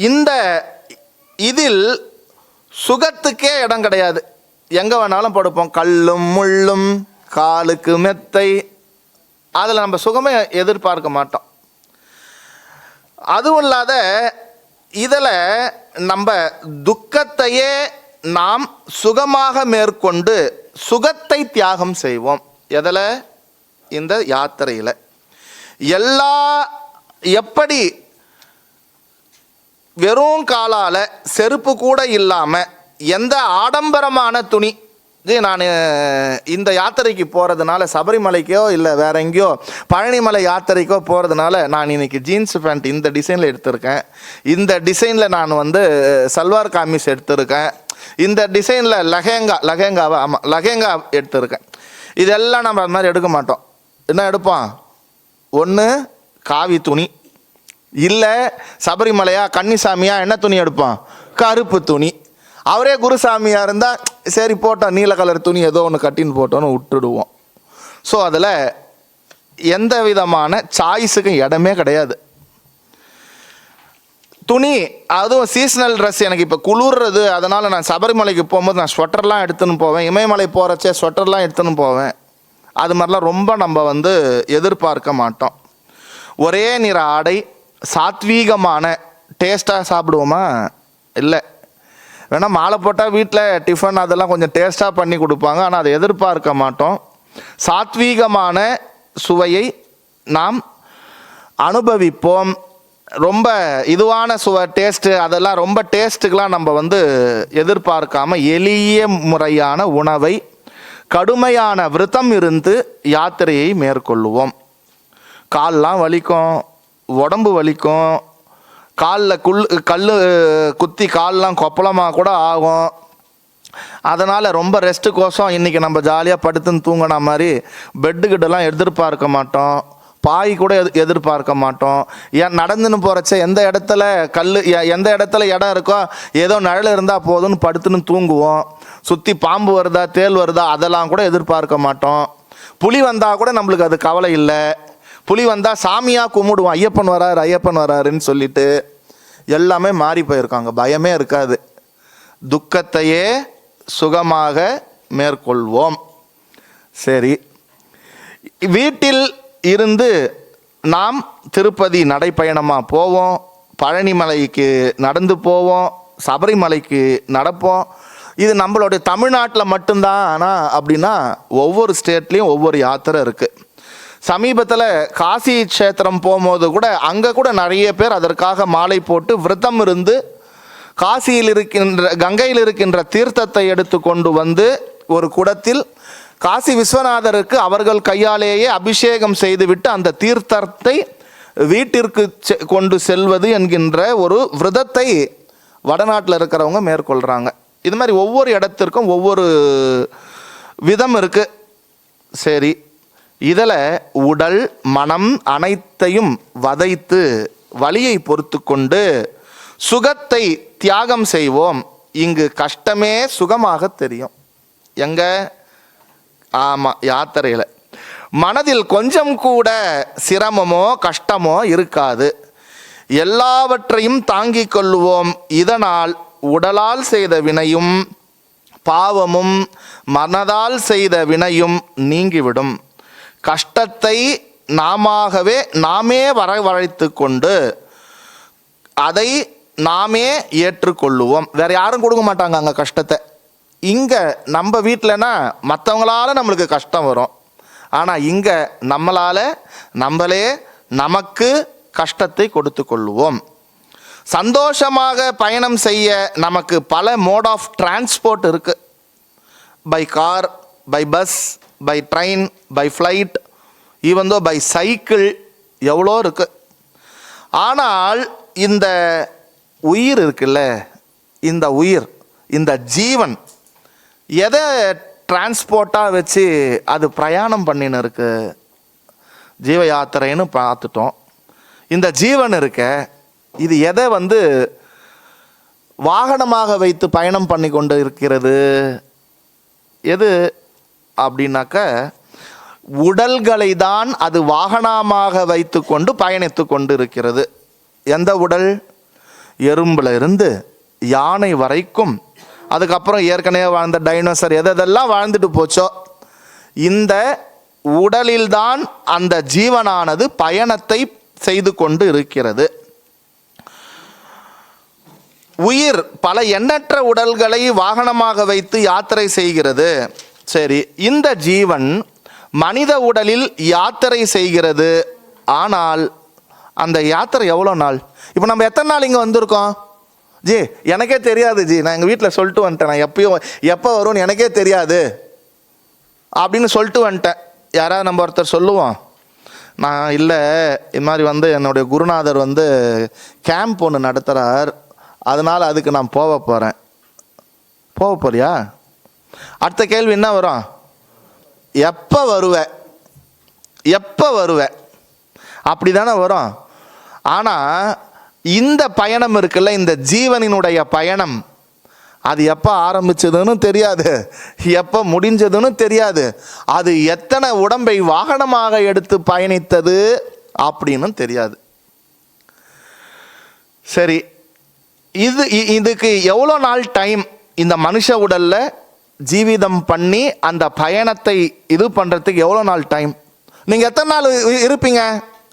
Speaker 1: இந்த இதில் சுகத்துக்கே இடம் கிடையாது. எங்கே வேணாலும் படுப்போம், கல்லும் முள்ளும் காலுக்கு மெத்தை, அதில் நம்ம சுகமே எதிர்பார்க்க மாட்டோம். அதுவும் இல்லாத இதில் நம்ம துக்கத்தையே நாம் சுகமாக மேற்கொண்டு சுகத்தை தியாகம் செய்வோம். எதில்? இந்த யாத்திரையில். எப்படி வெறும் காலால் செருப்பு கூட இல்லாமல் எந்த ஆடம்பரமான துணி, நான் இந்த யாத்திரைக்கு போகிறதுனால சபரிமலைக்கோ இல்லை வேற எங்கேயோ பழனிமலை யாத்திரைக்கோ போகிறதுனால நான் இன்னைக்கு ஜீன்ஸ் பேண்ட் இந்த டிசைனில் எடுத்திருக்கேன், இந்த டிசைனில் நான் சல்வார் காமிஸ் எடுத்திருக்கேன், இந்த டிசைனில் லெஹேங்கா எடுத்திருக்கேன். இதெல்லாம் நம்ம அது மாதிரி எடுக்க மாட்டோம். என்ன எடுப்போம்? ஒன்று காவி துணி, இல்லை சபரிமலையா கன்னிசாமியா என்ன துணி எடுப்போம்? கருப்பு துணி. அவரே குருசாமியாக இருந்தால் சரி போட்டோம், நீல கலர் துணி ஏதோ ஒன்று கட்டின்னு போட்டோன்னு விட்டுடுவோம். ஸோ அதில் எந்த விதமான சாய்ஸுக்கும் இடமே கிடையாது. துணி, அதுவும் சீசனல் ட்ரெஸ். எனக்கு இப்போ குளிர்றது, அதனால் நான் சபரிமலைக்கு போகும்போது நான் ஸ்வெட்டர்லாம் எடுத்துன்னு போவேன், இமயமலை போகிறச்சே ஸ்வெட்டர்லாம் எடுத்துன்னு போவேன். அது மாதிரிலாம் ரொம்ப நம்ம எதிர்பார்க்க மாட்டோம். ஒரே நிற ஆடை, சாத்வீகமான டேஸ்ட்டாக சாப்பிடுவோமா? இல்லை. வேணால் மாலை போட்டால் வீட்டில் டிஃபன் அதெல்லாம் கொஞ்சம் டேஸ்ட்டாக பண்ணி கொடுப்பாங்க, ஆனால் அதை எதிர்பார்க்க மாட்டோம். சாத்வீகமான சுவையை நாம் அனுபவிப்போம். ரொம்ப இதுவான டேஸ்ட்டு அதெல்லாம் ரொம்ப டேஸ்ட்டுக்கெலாம் நம்ம எதிர்பார்க்காம எளிய முறையான உணவை கடுமையான விரதம் இருந்து யாத்திரையை மேற்கொள்ளுவோம். கால்லாம் வலிக்கும், உடம்பு வலிக்கும், காலில் கல் குத்தி கால்லாம் கொப்பளமாக கூட ஆகும். அதனால் ரொம்ப ரெஸ்ட்டுக்கோசம் இன்றைக்கி நம்ம ஜாலியாக படுத்துன்னு தூங்கின மாதிரி பெட்டுக்கிட்டலாம் எதிர்பார்க்க மாட்டோம், பாய் கூட எதிர்பார்க்க மாட்டோம். ஏன் நடந்துன்னு போகிறச்ச எந்த இடத்துல இடம் இருக்கோ ஏதோ நிழல் இருந்தால் போதும்னு படுத்துன்னு தூங்குவோம். சுற்றி பாம்பு வருதா தேள் வருதா அதெல்லாம் கூட எதிர்பார்க்க மாட்டோம். புலி வந்தால் கூட நம்மளுக்கு அது கவலை இல்லை. புலி வந்தால் சாமியாக கும்பிடுவோம், ஐயப்பன் வராரு ஐயப்பன் வராருன்னு சொல்லிட்டு. எல்லாமே மாறி போயிருக்காங்க, பயமே இருக்காது. துக்கத்தையே சுகமாக மேற்கொள்வோம். சரி, வீட்டில் இருந்து நாம் திருப்பதி நடைப்பயணமாக போவோம், பழனிமலைக்கு நடந்து போவோம், சபரிமலைக்கு நடப்போம். இது நம்மளுடைய தமிழ்நாட்டில் மட்டும்தான். ஆனால் அப்படின்னா ஒவ்வொரு ஸ்டேட்லேயும் ஒவ்வொரு யாத்திரை இருக்குது. சமீபத்தில் காசி க்ஷேத்திரம் போகும்போது கூட அங்கே கூட நிறைய பேர் அதற்காக மாலை போட்டு விரதம் இருந்து காசியில் இருக்கின்ற கங்கையில் இருக்கின்ற தீர்த்தத்தை எடுத்து கொண்டு வந்து ஒரு குடத்தில் காசி விஸ்வநாதருக்கு அவர்கள் கையாலேயே அபிஷேகம் செய்துவிட்டு அந்த தீர்த்தத்தை வீட்டிற்கு கொண்டு செல்வது என்கின்ற ஒரு விரதத்தை வடநாட்டில் இருக்கிறவங்க மேற்கொள்கிறாங்க. இது மாதிரி ஒவ்வொரு இடத்திற்கும் ஒவ்வொரு விதம் இருக்குது. சரி, இதில் உடல் மனம் அனைத்தையும் வதைத்து வலியை பொறுத்து கொண்டு சுகத்தை தியாகம் செய்வோம். இங்கு கஷ்டமே சுகமாக தெரியும். எங்க? ஆமாம், யாத்திரையில். மனதில் கொஞ்சம் கூட சிரமமோ கஷ்டமோ இருக்காது. எல்லாவற்றையும் தாங்கிக் கொள்ளுவோம். இதனால் உடலால் செய்த வினையும் பாவமும் மனதால் செய்த வினையும் நீங்கிவிடும். கஷ்டத்தை நாமே வரவழைத்து கொண்டு அதை நாமே ஏற்றுக்கொள்ளுவோம். வேற யாரும் கொடுக்க மாட்டாங்க அங்கே கஷ்டத்தை. இங்கே நம்ம வீட்டிலனா மற்றவங்களால நம்மளுக்கு கஷ்டம் வரும். ஆனால் இங்கே நம்மளே நமக்கு கஷ்டத்தை கொடுத்து கொள்ளுவோம். சந்தோஷமாக பயணம் செய்ய நமக்கு பல மோட் ஆஃப் டிரான்ஸ்போர்ட் இருக்குது. By car, by bus, by train, by flight, even though by cycle, எவ்வளோ இருக்குது. ஆனால் இந்த உயிர் இருக்குல்ல, இந்த உயிர், இந்த ஜீவன் எதை டிரான்ஸ்போர்ட்டாக வச்சு அது பிரயாணம் பண்ணின்னு இருக்கு? ஜீவ யாத்திரைன்னு பார்த்துட்டோம். இந்த ஜீவன் இருக்க இது எதை வாகனமாக வைத்து பயணம் பண்ணி கொண்டு இருக்கிறது? எது அப்படின்னாக்க உடல்களை தான் அது வாகனமாக வைத்து கொண்டு பயணித்து கொண்டு இருக்கிறது. எந்த உடல்? எறும்புல இருந்து யானை வரைக்கும், அதுக்கப்புறம் ஏற்கனவே வாழ்ந்த டைனோசர் எதெல்லாம் வாழ்ந்துட்டு போச்சோ, இந்த உடலில்தான் அந்த ஜீவனானது பயணத்தை செய்து கொண்டு இருக்கிறது. உயிர் பல எண்ணற்ற உடல்களை வாகனமாக வைத்து யாத்திரை செய்கிறது. சரி, இந்த ஜீவன் மனித உடலில் யாத்திரை செய்கிறது. ஆனால் அந்த யாத்திரை எவ்வளோ நாள்? இப்போ நம்ம எத்தனை நாள் இங்கே வந்திருக்கோம்? ஜி எனக்கே தெரியாது ஜி, நான் எங்கள் வீட்டில் சொல்லிட்டு வந்துட்டேன், நான் எப்போ வரும்னு எனக்கே தெரியாது அப்படின்னு சொல்லிட்டு வந்துட்டேன். யாராவது நம்ம ஒருத்தர் சொல்லுவோம், நான் இல்லை இது மாதிரி என்னுடைய குருநாதர் கேம்ப் ஒன்று நடத்துகிறார், அதனால் அதுக்கு நான் போக போறியா? அடுத்த கேள்வி என்ன வரும்? எப்போ வருவேன் அப்படி தானே வரும். ஆனால் இந்த பயணம் இருக்குல்ல, இந்த ஜீவனினுடைய பயணம், அது எப்போ ஆரம்பிச்சதுன்னு தெரியாது, எப்போ முடிஞ்சதுன்னு தெரியாது, அது எத்தனை உடம்பை வாகனமாக எடுத்து பயணித்தது அப்படின்னு தெரியாது. சரி, இதுக்கு எவ்வளோ நாள் டைம்? இந்த மனுஷ உடல்ல ஜீவிதம் பண்ணி அந்த பயணத்தை இது பண்ணுறதுக்கு எவ்வளோ நாள் டைம்? நீங்கள் எத்தனை நாள் இருப்பீங்க?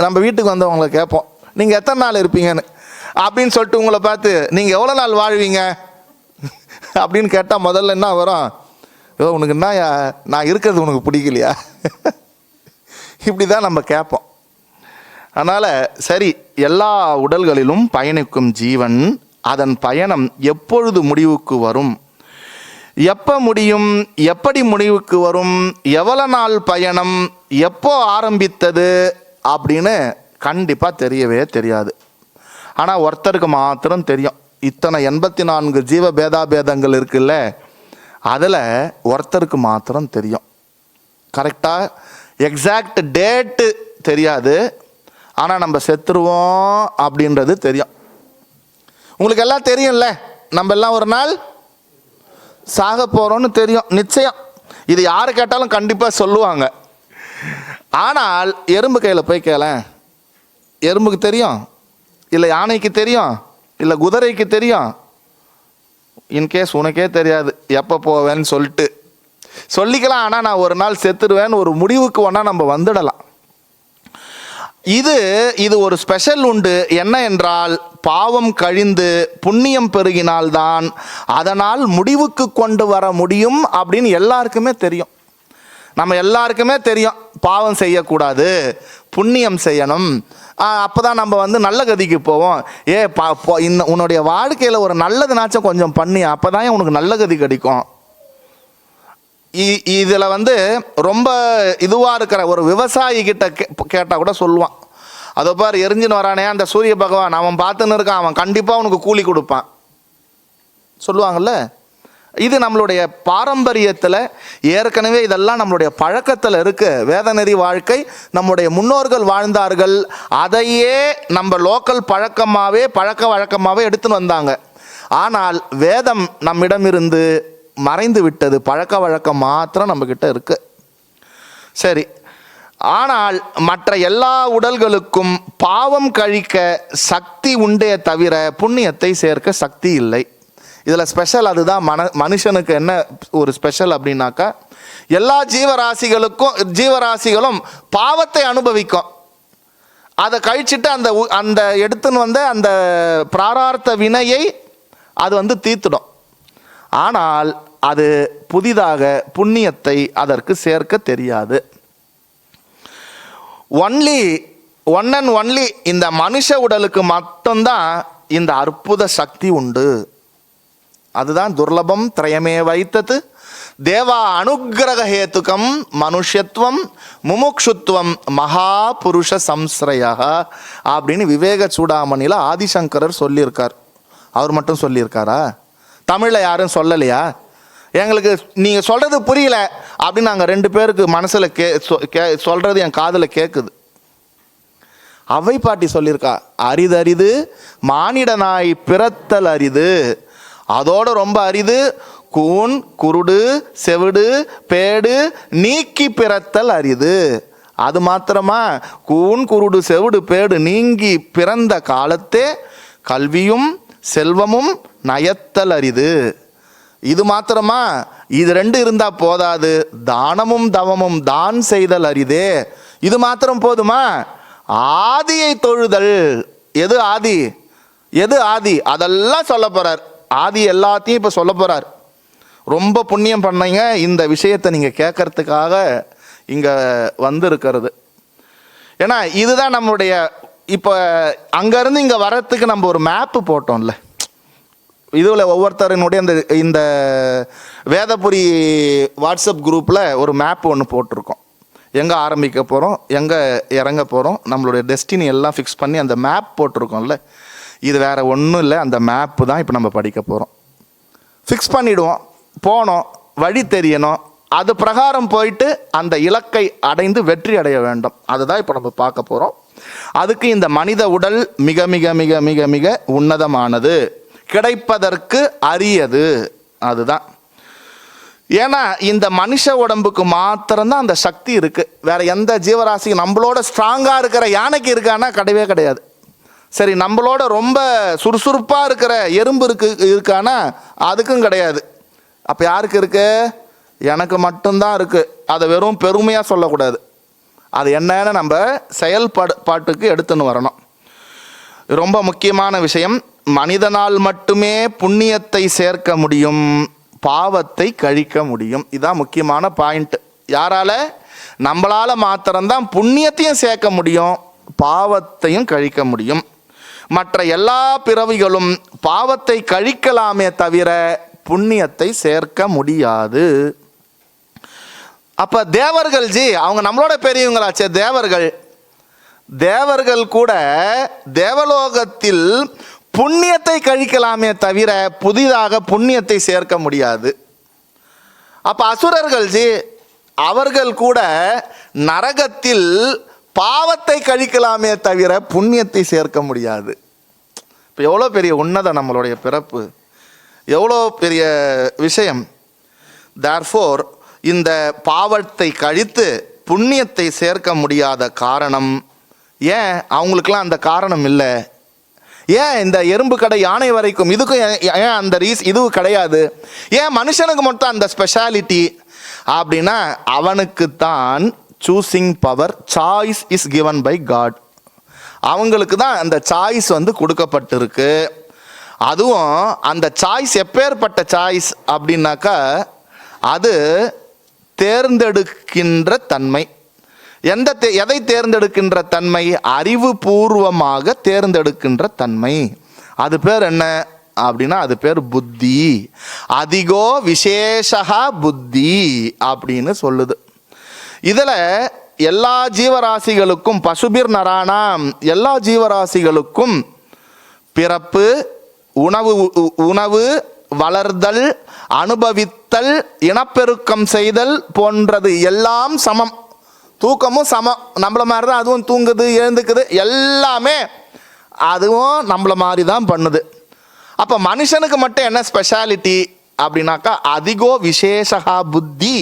Speaker 1: நம்ம வீட்டுக்கு வந்தவங்களை கேட்போம், நீங்கள் எத்தனை நாள் இருப்பீங்கன்னு அப்படின்னு சொல்லிட்டு உங்களை பார்த்து நீங்கள் எவ்வளோ நாள் வாழ்வீங்க அப்படின்னு கேட்டால் முதல்ல என்ன வரும்? உனக்கு என்ன நான் இருக்கிறது உனக்கு பிடிக்கலையா? இப்படி தான் நம்ம கேட்போம். அதனால் சரி, எல்லா உடல்களிலும் பயணிக்கும் ஜீவன், அதன் பயணம் எப்பொழுது முடிவுக்கு வரும், எப்போ முடியும், எப்படி முடிவுக்கு வரும், எவ்வளோ நாள் பயணம், எப்போ ஆரம்பித்தது அப்படின்னு கண்டிப்பாக தெரியவே தெரியாது. ஆனால் ஒருத்தருக்கு மாத்திரம் தெரியும். இத்தனை 84 ஜீவ பேதாபேதங்கள் இருக்குல்ல, அதில் ஒருத்தருக்கு மாத்திரம் தெரியும். கரெக்டாக எக்ஸாக்ட் டேட்டு தெரியாது, ஆனால் நம்ம செத்துருவோம் அப்படின்றது தெரியும். உங்களுக்கு எல்லாம் தெரியும்ல, நம்ம எல்லாம் ஒரு நாள் சாக போகிறோன்னு தெரியும் நிச்சயம். இது யார் கேட்டாலும் கண்டிப்பாக சொல்லுவாங்க. ஆனால் எறும்பு கையில் போய் கேள, எறும்புக்கு தெரியும், இல்லை யானைக்கு தெரியும், இல்லை குதிரைக்கு தெரியும். இன்கேஸ் உனக்கே தெரியாது எப்போ போவேன்னு சொல்லிக்கலாம். ஆனால் நான் ஒரு நாள் செத்துடுவேன்னு ஒரு முடிவுக்கு ஒன்றா நம்ம வந்துடலாம். இது ஒரு ஸ்பெஷல் உண்டு. என்ன என்றால், பாவம் கழிந்து புண்ணியம் பெருகினால்தான் அதனால் முடிவுக்கு கொண்டு வர முடியும் அப்படின்னு எல்லாருக்குமே தெரியும். நம்ம எல்லாருக்குமே தெரியும் பாவம் செய்யக்கூடாது, புண்ணியம் செய்யணும், அப்போ தான் நம்ம நல்ல கதிக்கு போவோம். உன்னுடைய வாழ்க்கையில் ஒரு நல்லதுனாச்சும் கொஞ்சம் பண்ணி, அப்போ தான் உனக்கு நல்ல கதி கிடைக்கும். இதில் ரொம்ப இதுவாக இருக்கிற ஒரு விவசாயி கிட்ட கேட்டால் கூட சொல்லுவான், அதை பார் எரிஞ்சுன்னு வரானே அந்த சூரிய பகவான், அவன் பார்த்துன்னு இருக்கான், அவன் கண்டிப்பாக உனக்கு கூலி கொடுப்பான் சொல்லுவாங்கள்ல. இது நம்மளுடைய பாரம்பரியத்தில் ஏற்கனவே இதெல்லாம் நம்மளுடைய பழக்கத்தில் இருக்குது. வேதநெறி வாழ்க்கை நம்முடைய முன்னோர்கள் வாழ்ந்தார்கள், அதையே நம்ம லோக்கல் பழக்க வழக்கமாகவே எடுத்துன்னு வந்தாங்க. ஆனால் வேதம் நம்மிடமிருந்து மறைந்து விட்டது, பழக்க வழக்கம் மாத்திரம் நம்மக்கிட்ட இருக்கு. சரி, ஆனால் மற்ற எல்லா உடல்களுக்கும் பாவம் கழிக்க சக்தி உண்டே தவிர புண்ணியத்தை சேர்க்க சக்தி இல்லை. இதில் ஸ்பெஷல் அதுதான். மனுஷனுக்கு என்ன ஒரு ஸ்பெஷல் அப்படின்னாக்கா, எல்லா ஜீவராசிகளும் பாவத்தை அனுபவிக்கும். அதை கழிச்சிட்டு அந்த எடுத்துன்னு அந்த பிராரார்த்த வினையை அது தீர்த்துடும். ஆனால் அது புதிதாக புண்ணியத்தை அதற்கு சேர்க்க தெரியாது. ஒன்லி இந்த மனுஷ உடலுக்கு மட்டும்தான் இந்த அற்புத சக்தி உண்டு. அதுதான் துர்லபம் திரயமே வைத்தது தேவா அனுக்கிரக ஹேத்துகம் மனுஷத்துவம் முமுக்ஷுத்துவம் மகாபுருஷ சம்ஸ்ரயா அப்படின்னு விவேக சூடாமணியில் ஆதிசங்கரர் சொல்லியிருக்கார். அவர் மட்டும் சொல்லியிருக்காரா? தமிழில் யாரும் சொல்லலையா? எங்களுக்கு நீங்கள் சொல்கிறது புரியல அப்படின்னு நாங்கள் 2 பேருக்கு மனசில் சொல்கிறது என் காதில் கேட்குது. அவை பாட்டி சொல்லியிருக்கா, அரிதரிது மானிடனாய் பிறத்தல் அரிது, அதோடு ரொம்ப அரிது கூன் குருடு செவிடு பேடு நீக்கி பிறத்தல் அரிது. அது மாத்திரமா, கூன் குருடு செவிடு பேடு நீங்கி பிறந்த காலத்தே கல்வியும் செல்வமும் நயத்தல் அரிது. இது மாத்திரமா, இது 2 இருந்தால் போதாது, தானமும் தவமும் தான் செய்தல் அரிதே. இது மாத்திரம் போதுமா? ஆதியை தொழுதல். எது ஆதி அதெல்லாம் சொல்ல போறார். ஆதி எல்லாத்தையும் இப்போ சொல்ல போறார். ரொம்ப புண்ணியம் பண்ணீங்க இந்த விஷயத்தை நீங்கள் கேட்கறதுக்காக இங்கே இருக்கிறது. ஏன்னா இதுதான் நம்மளுடைய, இப்போ அங்கேருந்து இங்கே வரத்துக்கு நம்ம ஒரு மேப்பு போட்டோம்ல. இதில் ஒவ்வொருத்தரினுடைய இந்த வேதபுரி வாட்ஸ்அப் குரூப்பில் ஒரு மேப் ஒன்று போட்டிருக்கோம். எங்கே ஆரம்பிக்க போகிறோம், எங்கே இறங்க போகிறோம், நம்மளுடைய டெஸ்டினி எல்லாம் ஃபிக்ஸ் பண்ணி அந்த மேப் போட்டிருக்கோம்ல. இது வேறு ஒன்றும் இல்லை, அந்த மேப்பு தான் இப்போ நம்ம படிக்க போகிறோம். ஃபிக்ஸ் பண்ணிவிடுவோம், போனோம், வழி தெரியணும், அது பிரகாரம் போயிட்டு அந்த இலக்கை அடைந்து வெற்றி அடைய வேண்டும். அதுதான் இப்போ நம்ம பார்க்க போகிறோம். அதுக்கு இந்த மனித உடல் மிக மிக மிக மிக மிக உன்னதமானது, கிடைப்பதற்கு அரியது. அதுதான். ஏன்னா இந்த மனுஷ உடம்புக்கு மாத்திரம்தான் அந்த சக்தி இருக்கு. வேற எந்த ஜீவராசிக்கும் நம்மளோட ஸ்ட்ராங்கா இருக்கிற யானைக்கு இருக்கானா? கிடையவே கிடையாது. சரி, நம்மளோட ரொம்ப சுறுசுறுப்பா இருக்கிற எறும்பு இருக்கானா? அதுக்கும் கிடையாது. அப்ப யாருக்கு இருக்கு? எனக்கு மட்டும்தான் இருக்கு. அதை வெறும் பெருமையா சொல்லக்கூடாது. அது என்னன்னு நம்ம செயல்பாட்டுக்கு எடுத்துன்னு வரணும். ரொம்ப முக்கியமான விஷயம். மனிதனால் மட்டுமே புண்ணியத்தை சேர்க்க முடியும், பாவத்தை கழிக்க முடியும். இதான் முக்கியமான பாயிண்ட். யாரால? நம்மளால மாத்திரம்தான் புண்ணியத்தையும் சேர்க்க முடியும், பாவத்தையும் கழிக்க முடியும். மற்ற எல்லா பிறவிகளும் பாவத்தை கழிக்கலாமே தவிர புண்ணியத்தை சேர்க்க முடியாது. அப்ப தேவர்கள் அவங்க நம்மளோட பெரியவங்களாச்சே தேவர்கள். தேவர்கள் கூட தேவலோகத்தில் புண்ணியத்தை கழிக்கலாமே தவிர புதிதாக புண்ணியத்தை சேர்க்க முடியாது. அப்ப அசுரர்கள் அவர்கள் கூட நரகத்தில் பாவத்தை கழிக்கலாமே தவிர புண்ணியத்தை சேர்க்க முடியாது. இப்போ எவ்வளோ பெரிய உன்னதம் நம்மளுடைய பிறப்பு, எவ்வளோ பெரிய விஷயம். தேர்ஃபோர் இந்த பாவத்தை கழித்து புண்ணியத்தை சேர்க்க முடியாத காரணம் ஏன்? அவங்களுக்கெல்லாம் அந்த காரணம் இல்லை. ஏன் இந்த எறும்பு கடை யானை வரைக்கும் இதுக்கும் ஏன் அந்த இதுவும் கிடையாது? ஏன் மனுஷனுக்கு மட்டும் அந்த ஸ்பெஷாலிட்டி அப்படின்னா, அவனுக்கு தான் choosing power, choice is given by God. அவங்களுக்கு தான் அந்த சாய்ஸ் கொடுக்கப்பட்டிருக்கு. அதுவும் அந்த சாய்ஸ் எப்பேற்பட்ட சாய்ஸ் அப்படின்னாக்கா, அது தேர்ந்தெடுக்கின்ற தன்மை. எதை தேர்ந்தெடுக்கின்ற தன்மை? அறிவுபூர்வமாக தேர்ந்தெடுக்கின்ற தன்மை. அது பேர் என்ன அப்படின்னா, அது பேர் புத்தி. அதிகோ விசேஷா புத்தி அப்படின்னு சொல்லுது. இதில் எல்லா ஜீவராசிகளுக்கும், பசுபிர் நரானாம், எல்லா ஜீவராசிகளுக்கும் பிறப்பு, உணவு, வளர்தல், அனுபவித்தல், இனப்பெருக்கம் செய்தல் போன்றது எல்லாம் சமம். தூக்கமும் சமம். நம்மள மாதிரி தான் அதுவும் தூங்குது, எழுந்துக்குது, எல்லாமே அதுவும் நம்மள மாதிரி தான் பண்ணுது. அப்போ மனுஷனுக்கு மட்டும் என்ன ஸ்பெஷாலிட்டி அப்படின்னாக்கா, அதிகோ விசேஷா புத்தி.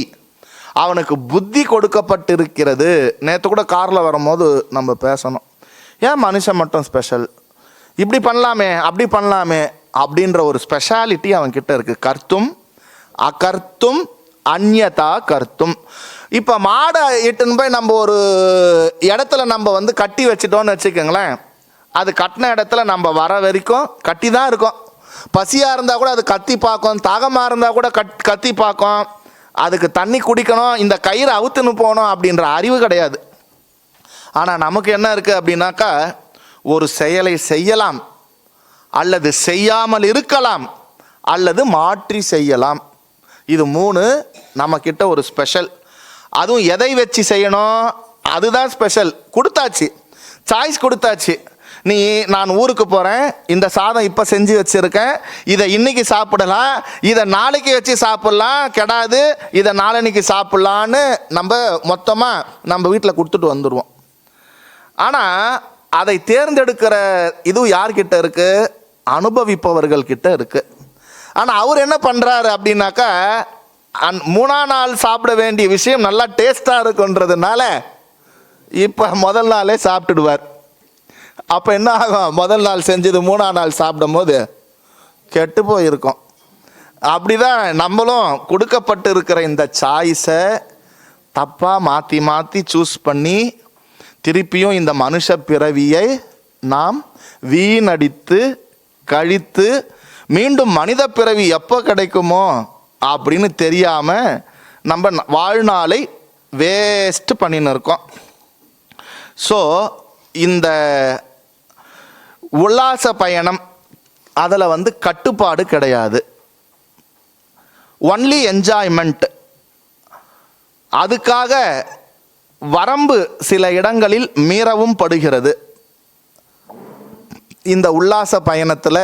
Speaker 1: அவனுக்கு புத்தி கொடுக்கப்பட்டிருக்கிறது. நேற்று கூட காரில் வரும்போது நம்ம பேசணும், ஏன் மனுஷன் மட்டும் ஸ்பெஷல், இப்படி பண்ணலாமே அப்படி பண்ணலாமே அப்படின்ற ஒரு ஸ்பெஷாலிட்டி அவன்கிட்ட இருக்கு. கர்த்தும் அகர்த்தும் அந்யதா கர்த்தும். இப்போ மாடை இட்டுன்னு போய் நம்ம ஒரு இடத்துல நம்ம கட்டி வச்சிட்டோன்னு வச்சுக்கோங்களேன், அது கட்டின இடத்துல நம்ம வர வரைக்கும் கட்டி தான் இருக்கும். பசியாக இருந்தால் கூட அது கத்தி பார்க்கும், தாகமாக இருந்தால் கூட கத்தி பார்க்கும், அதுக்கு தண்ணி குடிக்கணும், இந்த கயிறு அவுத்துன்னு போகணும் அப்படின்ற அறிவு கிடையாது. ஆனால் நமக்கு என்ன இருக்குது அப்படின்னாக்கா, ஒரு செயலை செய்யலாம், அல்லது செய்யாமல் இருக்கலாம், அல்லது மாற்றி செய்யலாம். இது 3 நம்மக்கிட்ட ஒரு ஸ்பெஷல். அதுவும் எதை வச்சு செய்யணும் அதுதான் ஸ்பெஷல். கொடுத்தாச்சு, சாய்ஸ் கொடுத்தாச்சு. நான் ஊருக்கு போகிறேன், இந்த சாதம் இப்போ செஞ்சு வச்சுருக்கேன், இதை இன்னைக்கு சாப்பிடலாம், இதை நாளைக்கு வச்சு சாப்பிட்லாம், கெடாது, இதை நாளன்னைக்கு சாப்பிட்லான்னு நம்ம மொத்தமாக நம்ம வீட்டில் கொடுத்துட்டு வந்துடுவோம். ஆனால் அதை தேர்ந்தெடுக்கிற இது யார்கிட்ட இருக்குது? அனுபவிப்பவர்கள்கிட்ட இருக்குது. ஆனால் அவர் என்ன பண்ணுறாரு அப்படின்னாக்கா, 3ஆம் நாள் சாப்பிட வேண்டிய விஷயம் நல்லா டேஸ்ட்டாக இருக்குன்றதுனால இப்போ முதல் நாளே சாப்பிட்டுடுவார். அப்போ என்ன ஆகும்? முதல் நாள் செஞ்சது 3ஆம் நாள் சாப்பிடும் போது கெட்டு போயிருக்கும். அப்படிதான் நம்மளும் கொடுக்கப்பட்டு இருக்கிற இந்த சாய்ஸை தப்பாக மாற்றி மாற்றி சூஸ் பண்ணி திருப்பியும் இந்த மனுஷ பிறவியை நாம் வீணடித்து கழித்து மீண்டும் மனித பிறவி எப்போ கிடைக்குமோ அப்படின்னு தெரியாமல் நம்ம வாழ்நாளை வேஸ்ட் பண்ணின்னு இருக்கோம். ஸோ இந்த உல்லாச பயணம் அதில் கட்டுப்பாடு கிடையாது, ஒன்லி என்ஜாய்மெண்ட். அதுக்காக வரம்பு சில இடங்களில் மீறவும் படுகிறது. இந்த உல்லாச பயணத்தில்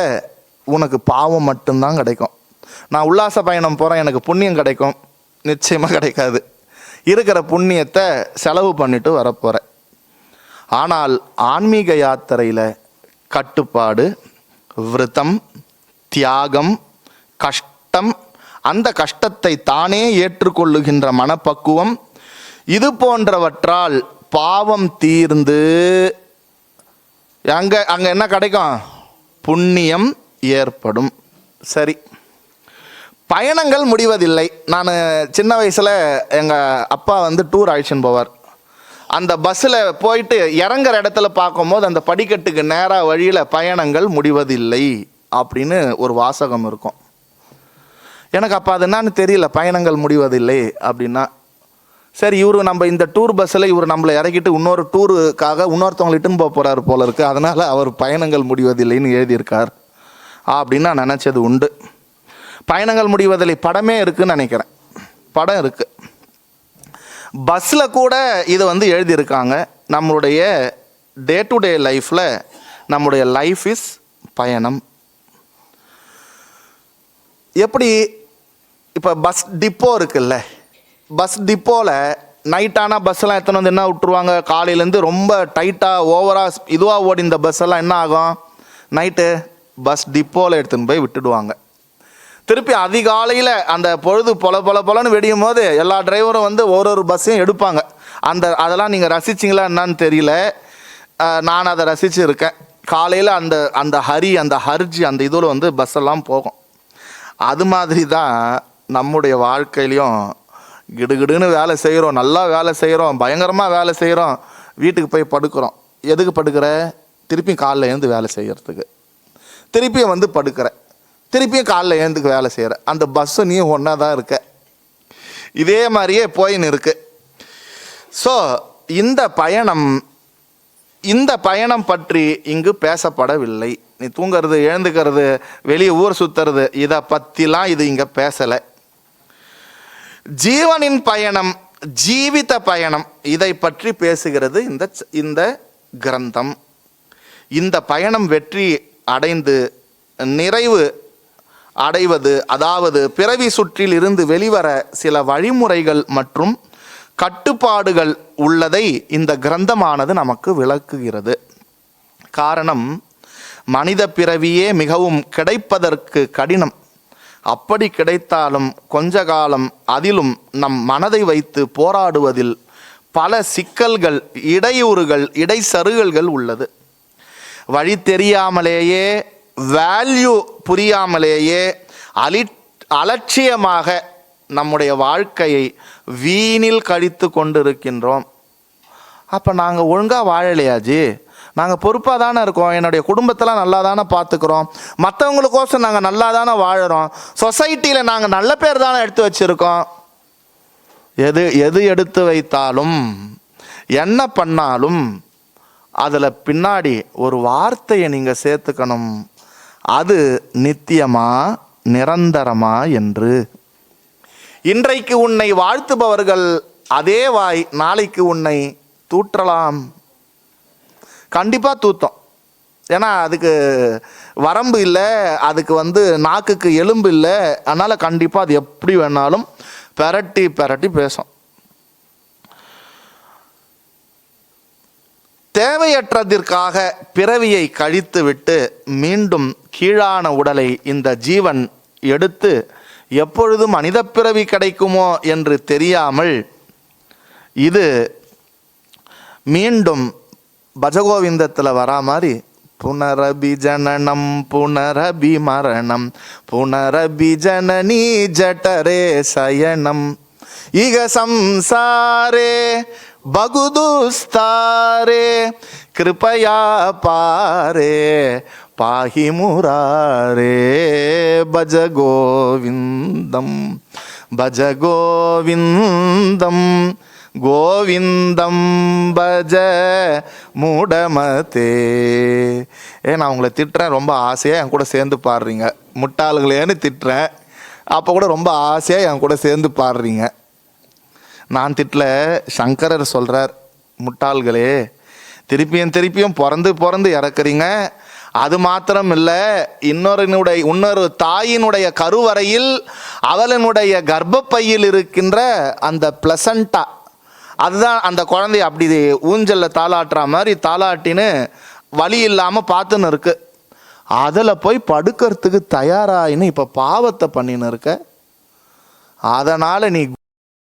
Speaker 1: உனக்கு பாவம் மட்டும்தான் கிடைக்கும். நான் உல்லாச பயணம் போகிறேன், எனக்கு புண்ணியம் கிடைக்கும், நிச்சயமாக கிடைக்காது. இருக்கிற புண்ணியத்தை செலவு பண்ணிட்டு வரப்போகிறேன். ஆனால் ஆன்மீக யாத்திரையில் கட்டுப்பாடு, விரதம், தியாகம், கஷ்டம், அந்த கஷ்டத்தை தானே ஏற்றுக்கொள்ளுகின்ற மனப்பக்குவம், இது போன்றவற்றால் பாவம் தீர்ந்து அங்கே என்ன கிடைக்கும்? புண்ணியம் ஏற்படும். சரி, பயணங்கள் முடிவதில்லை. நான் சின்ன வயசில் எங்கள் அப்பா டூர் அழைச்சின்னு போவார். அந்த பஸ்ஸில் போயிட்டு இறங்குற இடத்துல பார்க்கும்போது அந்த படிக்கட்டுக்கு நேராக வழியில் பயணங்கள் முடிவதில்லை அப்படின்னு ஒரு வாசகம் இருக்கும். எனக்கு அப்போ அது என்னன்னு தெரியல, பயணங்கள் முடிவதில்லை அப்படின்னா. சரி, இவர் நம்ம இந்த டூர் பஸ்ஸில் இவர் நம்மளை இறக்கிட்டு இன்னொரு டூருக்காக இன்னொருத்தவங்கள்ட்டுன்னு போக போகிறாரு போல இருக்குது, அதனால் அவர் பயணங்கள் முடிவதில்லைன்னு எழுதியிருக்கார் அப்படின்னு நான் நினச்சது உண்டு. பயணங்கள் முடிவதில்லை படமே இருக்குதுன்னு நினைக்கிறேன், படம் இருக்குது. பஸ்ஸில் கூட இது எழுதியிருக்காங்க. நம்மளுடைய டே டு டே லைஃப்பில் நம்முடைய லைஃப் இஸ் பயணம். எப்படி இப்போ பஸ் டிப்போ இருக்குல்ல, பஸ் டிப்போவில் நைட்டான பஸ்ஸெல்லாம் எத்தனை என்ன விட்டுருவாங்க, காலையிலேருந்து ரொம்ப டைட்டாக ஓவராக இதுவாக ஓடி இந்த பஸ்ஸெல்லாம் என்ன ஆகும், நைட்டு பஸ் டிப்போவில் எடுத்துன்னு போய் விட்டுடுவாங்க. திருப்பி அதிகாலையில் அந்த பொழுது பொலன்னு வெடியும் போது எல்லா டிரைவரும் ஒரு பஸ்ஸையும் எடுப்பாங்க. அதெல்லாம் நீங்கள் ரசிச்சிங்களா என்னான்னு தெரியல, நான் அதை ரசிச்சுருக்கேன். காலையில் அந்த ஹர்ஜி அந்த இதில் பஸ்ஸெல்லாம் போகும். அது மாதிரி தான் நம்முடைய வாழ்க்கையிலையும் கிடுகிடுன்னு வேலை செய்கிறோம், நல்லா வேலை செய்கிறோம், பயங்கரமாக வேலை செய்கிறோம், வீட்டுக்கு போய் படுக்கிறோம். எதுக்கு படுக்கிற, திருப்பியும் காலைல எழுந்து வேலை செய்கிறதுக்கு, திருப்பியும் படுக்கிற, திருப்பியும் காலைல எழுந்துக்கு வேலை செய்கிற. அந்த பஸ்ஸு நீ ஒன்றா தான் இருக்க, இதே மாதிரியே போயின்னு இருக்கு. ஸோ இந்த பயணம் பற்றி இங்கு பேசப்படவில்லை. நீ தூங்கிறது, எழுந்துக்கிறது, வெளியே ஊர் சுற்றுறது, இதை பற்றிலாம் இது இங்கே பேசலை. ஜீவனின் பயணம், ஜீவித பயணம், இதை பற்றி பேசுகிறது இந்த கிரந்தம். இந்த பயணம் வெற்றி அடைந்து நிறைவு அடைவது, அதாவது பிறவி சுற்றில் இருந்து வெளிவர சில வழிமுறைகள் மற்றும் கட்டுப்பாடுகள் உள்ளதை இந்த கிரந்தமானது நமக்கு விளக்குகிறது. காரணம், மனித பிறவியே மிகவும் கிடைப்பதற்கு கடினம். அப்படி கிடைத்தாலும் கொஞ்ச காலம் அதிலும் நம் மனதை வைத்து போராடுவதில் பல சிக்கல்கள், இடையூறுகள், இடைசறுகல்கள் உள்ளது. வழி தெரியாமலேயே, வேல்யூ புரியாமலேயே அலட்சியமாக நம்முடைய வாழ்க்கையை வீணில் கழித்து கொண்டிருக்கின்றோம். அப்போ நாங்கள் ஒழுங்காக வாழலையாஜி, நாங்கள் பொறுப்பாக தானே இருக்கோம், என்னுடைய குடும்பத்தெல்லாம் நல்லா தானே பார்த்துக்கிறோம், மற்றவங்களுக்கோசம் நாங்கள் நல்லா தானே வாழறோம், சொசைட்டியில் நாங்கள் நல்ல பேர் தானே எடுத்து வச்சுருக்கோம். எது எடுத்து வைத்தாலும் என்ன பண்ணாலும் அதில் பின்னாடி ஒரு வார்த்தையை நீங்கள் சேர்த்துக்கணும், அது நித்தியமா நிரந்தரமா என்று. இன்றைக்கு உன்னை வாழ்த்துபவர்கள் அதே வாய் நாளைக்கு உன்னை தூற்றலாம். கண்டிப்பாக தூத்தம். ஏன்னா அதுக்கு வரம்பு இல்லை, அதுக்கு நாக்குக்கு எலும்பு இல்லை. அதனால் கண்டிப்பாக அது எப்படி வேணாலும் பெரட்டி பேசும். தேவையற்றதிற்காக பிறவியை கழித்து விட்டு மீண்டும் கீழான உடலை இந்த ஜீவன் எடுத்து எப்பொழுது மனித பிறவி கிடைக்குமோ என்று தெரியாமல் இது மீண்டும் பஜகோவிந்தத்தில் வரா மாதிரி புனரபி ஜனனம் புனரபி மரணம் புனரபி ஜனனி ஜட்டரே சயனம் இக சம்சாரே பகுதுஸ்தாரே கிருபயா பாரே பாஹி முராரே பஜ கோவிந்தம் பஜ கோவிந்தம் கோவிந்தம் பஜ மூடமதே. நான் உங்களை திட்டுறேன், ரொம்ப ஆசையாக என் கூட சேர்ந்து பாடுறீங்க. முட்டாளுகளேன்னு திட்டுறேன், அப்போ கூட ரொம்ப ஆசையாக என் கூட சேர்ந்து பாடுறீங்க. நான் திட்டல, சங்கரர் சொல்கிறார், முட்டாள்களே திருப்பியும் பிறந்து இறக்குறீங்க. அது மாத்திரம் இல்லை, இன்னொரு தாயினுடைய கருவறையில் அவளினுடைய கர்ப்பப்பையில் இருக்கின்ற அந்த பிளசண்டா, அதுதான் அந்த குழந்தைய அப்படி ஊஞ்சலில் தாளாட்டுற மாதிரி தாளாட்டின்னு வலி இல்லாமல் பார்த்துன்னு இருக்கு. அதில் போய் படுக்கிறதுக்கு தயாராகின்னு இப்போ பாவத்தை பண்ணின்னு இருக்க. அதனால் நீ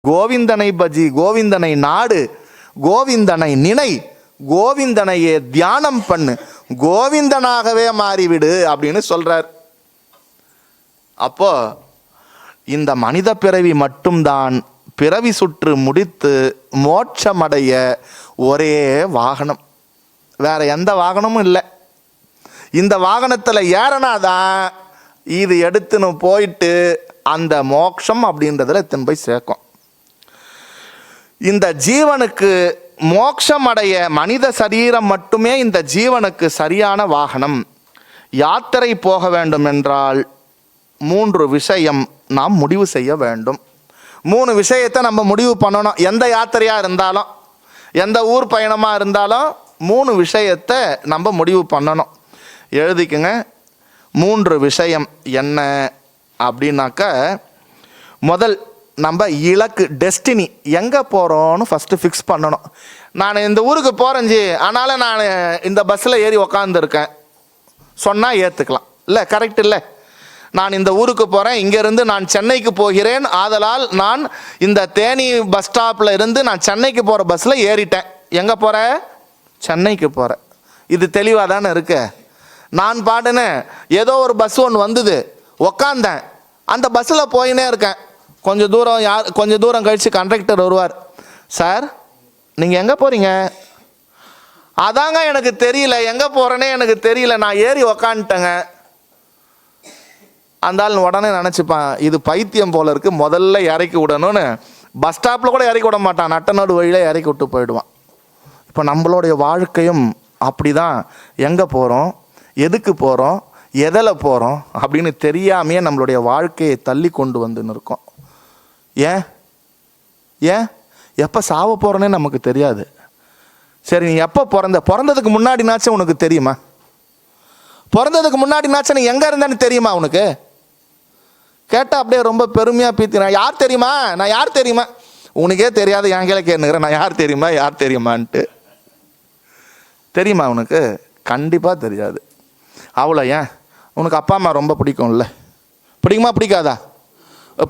Speaker 1: கோவிந்தனை பஜி, கோவிந்தனை நாடு, கோவிந்தனை நினை, கோவிந்தனையே தியானம் பண்ணு, கோவிந்தனாகவே மாறிவிடு அப்படின்னு சொல்றார். அப்போ இந்த மனித பிறவி மட்டும்தான் பிறவி சுற்று முடித்து மோட்சமடைய ஒரே வாகனம், வேற எந்த வாகனமும் இல்லை. இந்த வாகனத்தில் ஏறனாதான் இது எடுத்துன்னு போயிட்டு அந்த மோட்சம் அப்படின்றதுல எத்தனை போய் சேர்க்கும். இந்த ஜீவனுக்கு மோட்சம் அடைய மனித சரீரம் மட்டுமே இந்த ஜீவனுக்கு சரியான வாகனம். யாத்திரை போக வேண்டும் என்றால் 3 விஷயம் நாம் முடிவு செய்ய வேண்டும். 3 விஷயத்தை நம்ம முடிவு பண்ணணும். எந்த யாத்திரையாக இருந்தாலும், எந்த ஊர் பயணமாக இருந்தாலும் 3 விஷயத்தை நம்ம முடிவு பண்ணணும். எழுதிக்குங்க. 3 விஷயம் என்ன அப்படின்னாக்க, முதல் நம்ம இலக்கு, டெஸ்டினி, எங்கே போகிறோன்னு ஃபஸ்ட்டு ஃபிக்ஸ் பண்ணணும். நான் இந்த ஊருக்கு போகிறேஞ்சி, அதனால் நான் இந்த பஸ்ஸில் ஏறி உக்காந்துருக்கேன் சொன்னால் ஏற்றுக்கலாம். இல்லை, கரெக்ட் இல்லை. நான் இந்த ஊருக்கு போகிறேன், இங்கேருந்து நான் சென்னைக்கு போகிறேன், ஆதலால் நான் இந்த தேனி பஸ் ஸ்டாப்பில் இருந்து நான் சென்னைக்கு போகிற பஸ்ஸில் ஏறிட்டேன். எங்கே போகிறேன்? சென்னைக்கு போகிறேன். இது தெளிவாக தானே இருக்கு. நான் பாட்டுன்னு ஏதோ ஒரு பஸ் ஒன்று வந்தது, உக்காந்தேன், அந்த பஸ்ஸில் போயினே இருக்கேன். கொஞ்சம் தூரம் கழித்து கண்டக்டர் வருவார். சார், நீங்கள் எங்கே போகிறீங்க? அதாங்க எனக்கு தெரியல, எங்கே போகிறேனே எனக்கு தெரியல, நான் ஏறி உக்காந்துட்டேங்க. அந்த ஆள் உடனே நினச்சிப்பான், இது பைத்தியம் போல இருக்கு, முதல்ல இறக்கி விடணும்னு பஸ் ஸ்டாப்பில் கூட இறக்கி விட மாட்டான், நட்டநடு வழியில் இறக்கி விட்டு போயிடுவான். இப்போ நம்மளுடைய வாழ்க்கையும் அப்படி தான். எங்கே போகிறோம், எதுக்கு போகிறோம், எதில் போகிறோம் அப்படின்னு தெரியாமையே நம்மளுடைய வாழ்க்கையை தள்ளி கொண்டு வந்துன்னு இருக்கோம். ஏன் எப்போ சாவ போகிறோன்னே நமக்கு தெரியாது. சரி, நீ எப்போ பிறந்ததுக்கு முன்னாடினாச்சும் உனக்கு தெரியுமா? பிறந்ததுக்கு முன்னாடினாச்சும் நீ எங்கே இருந்தேன்னு தெரியுமா உனக்கு? கேட்டால் அப்படியே ரொம்ப பெருமையாக பீத்தினா, யார் தெரியுமா, நான் யார் தெரியுமா? உனக்கே தெரியாது, என் கீழே கேட்னுக்கிறேன், நான் யார் தெரியுமா, யார் தெரியுமான்ட்டு. தெரியுமா உனக்கு? கண்டிப்பாக தெரியாது. அவ்வளோ. ஏன் உனக்கு அப்பா அம்மா ரொம்ப பிடிக்கும்ல? பிடிக்குமா பிடிக்காதா?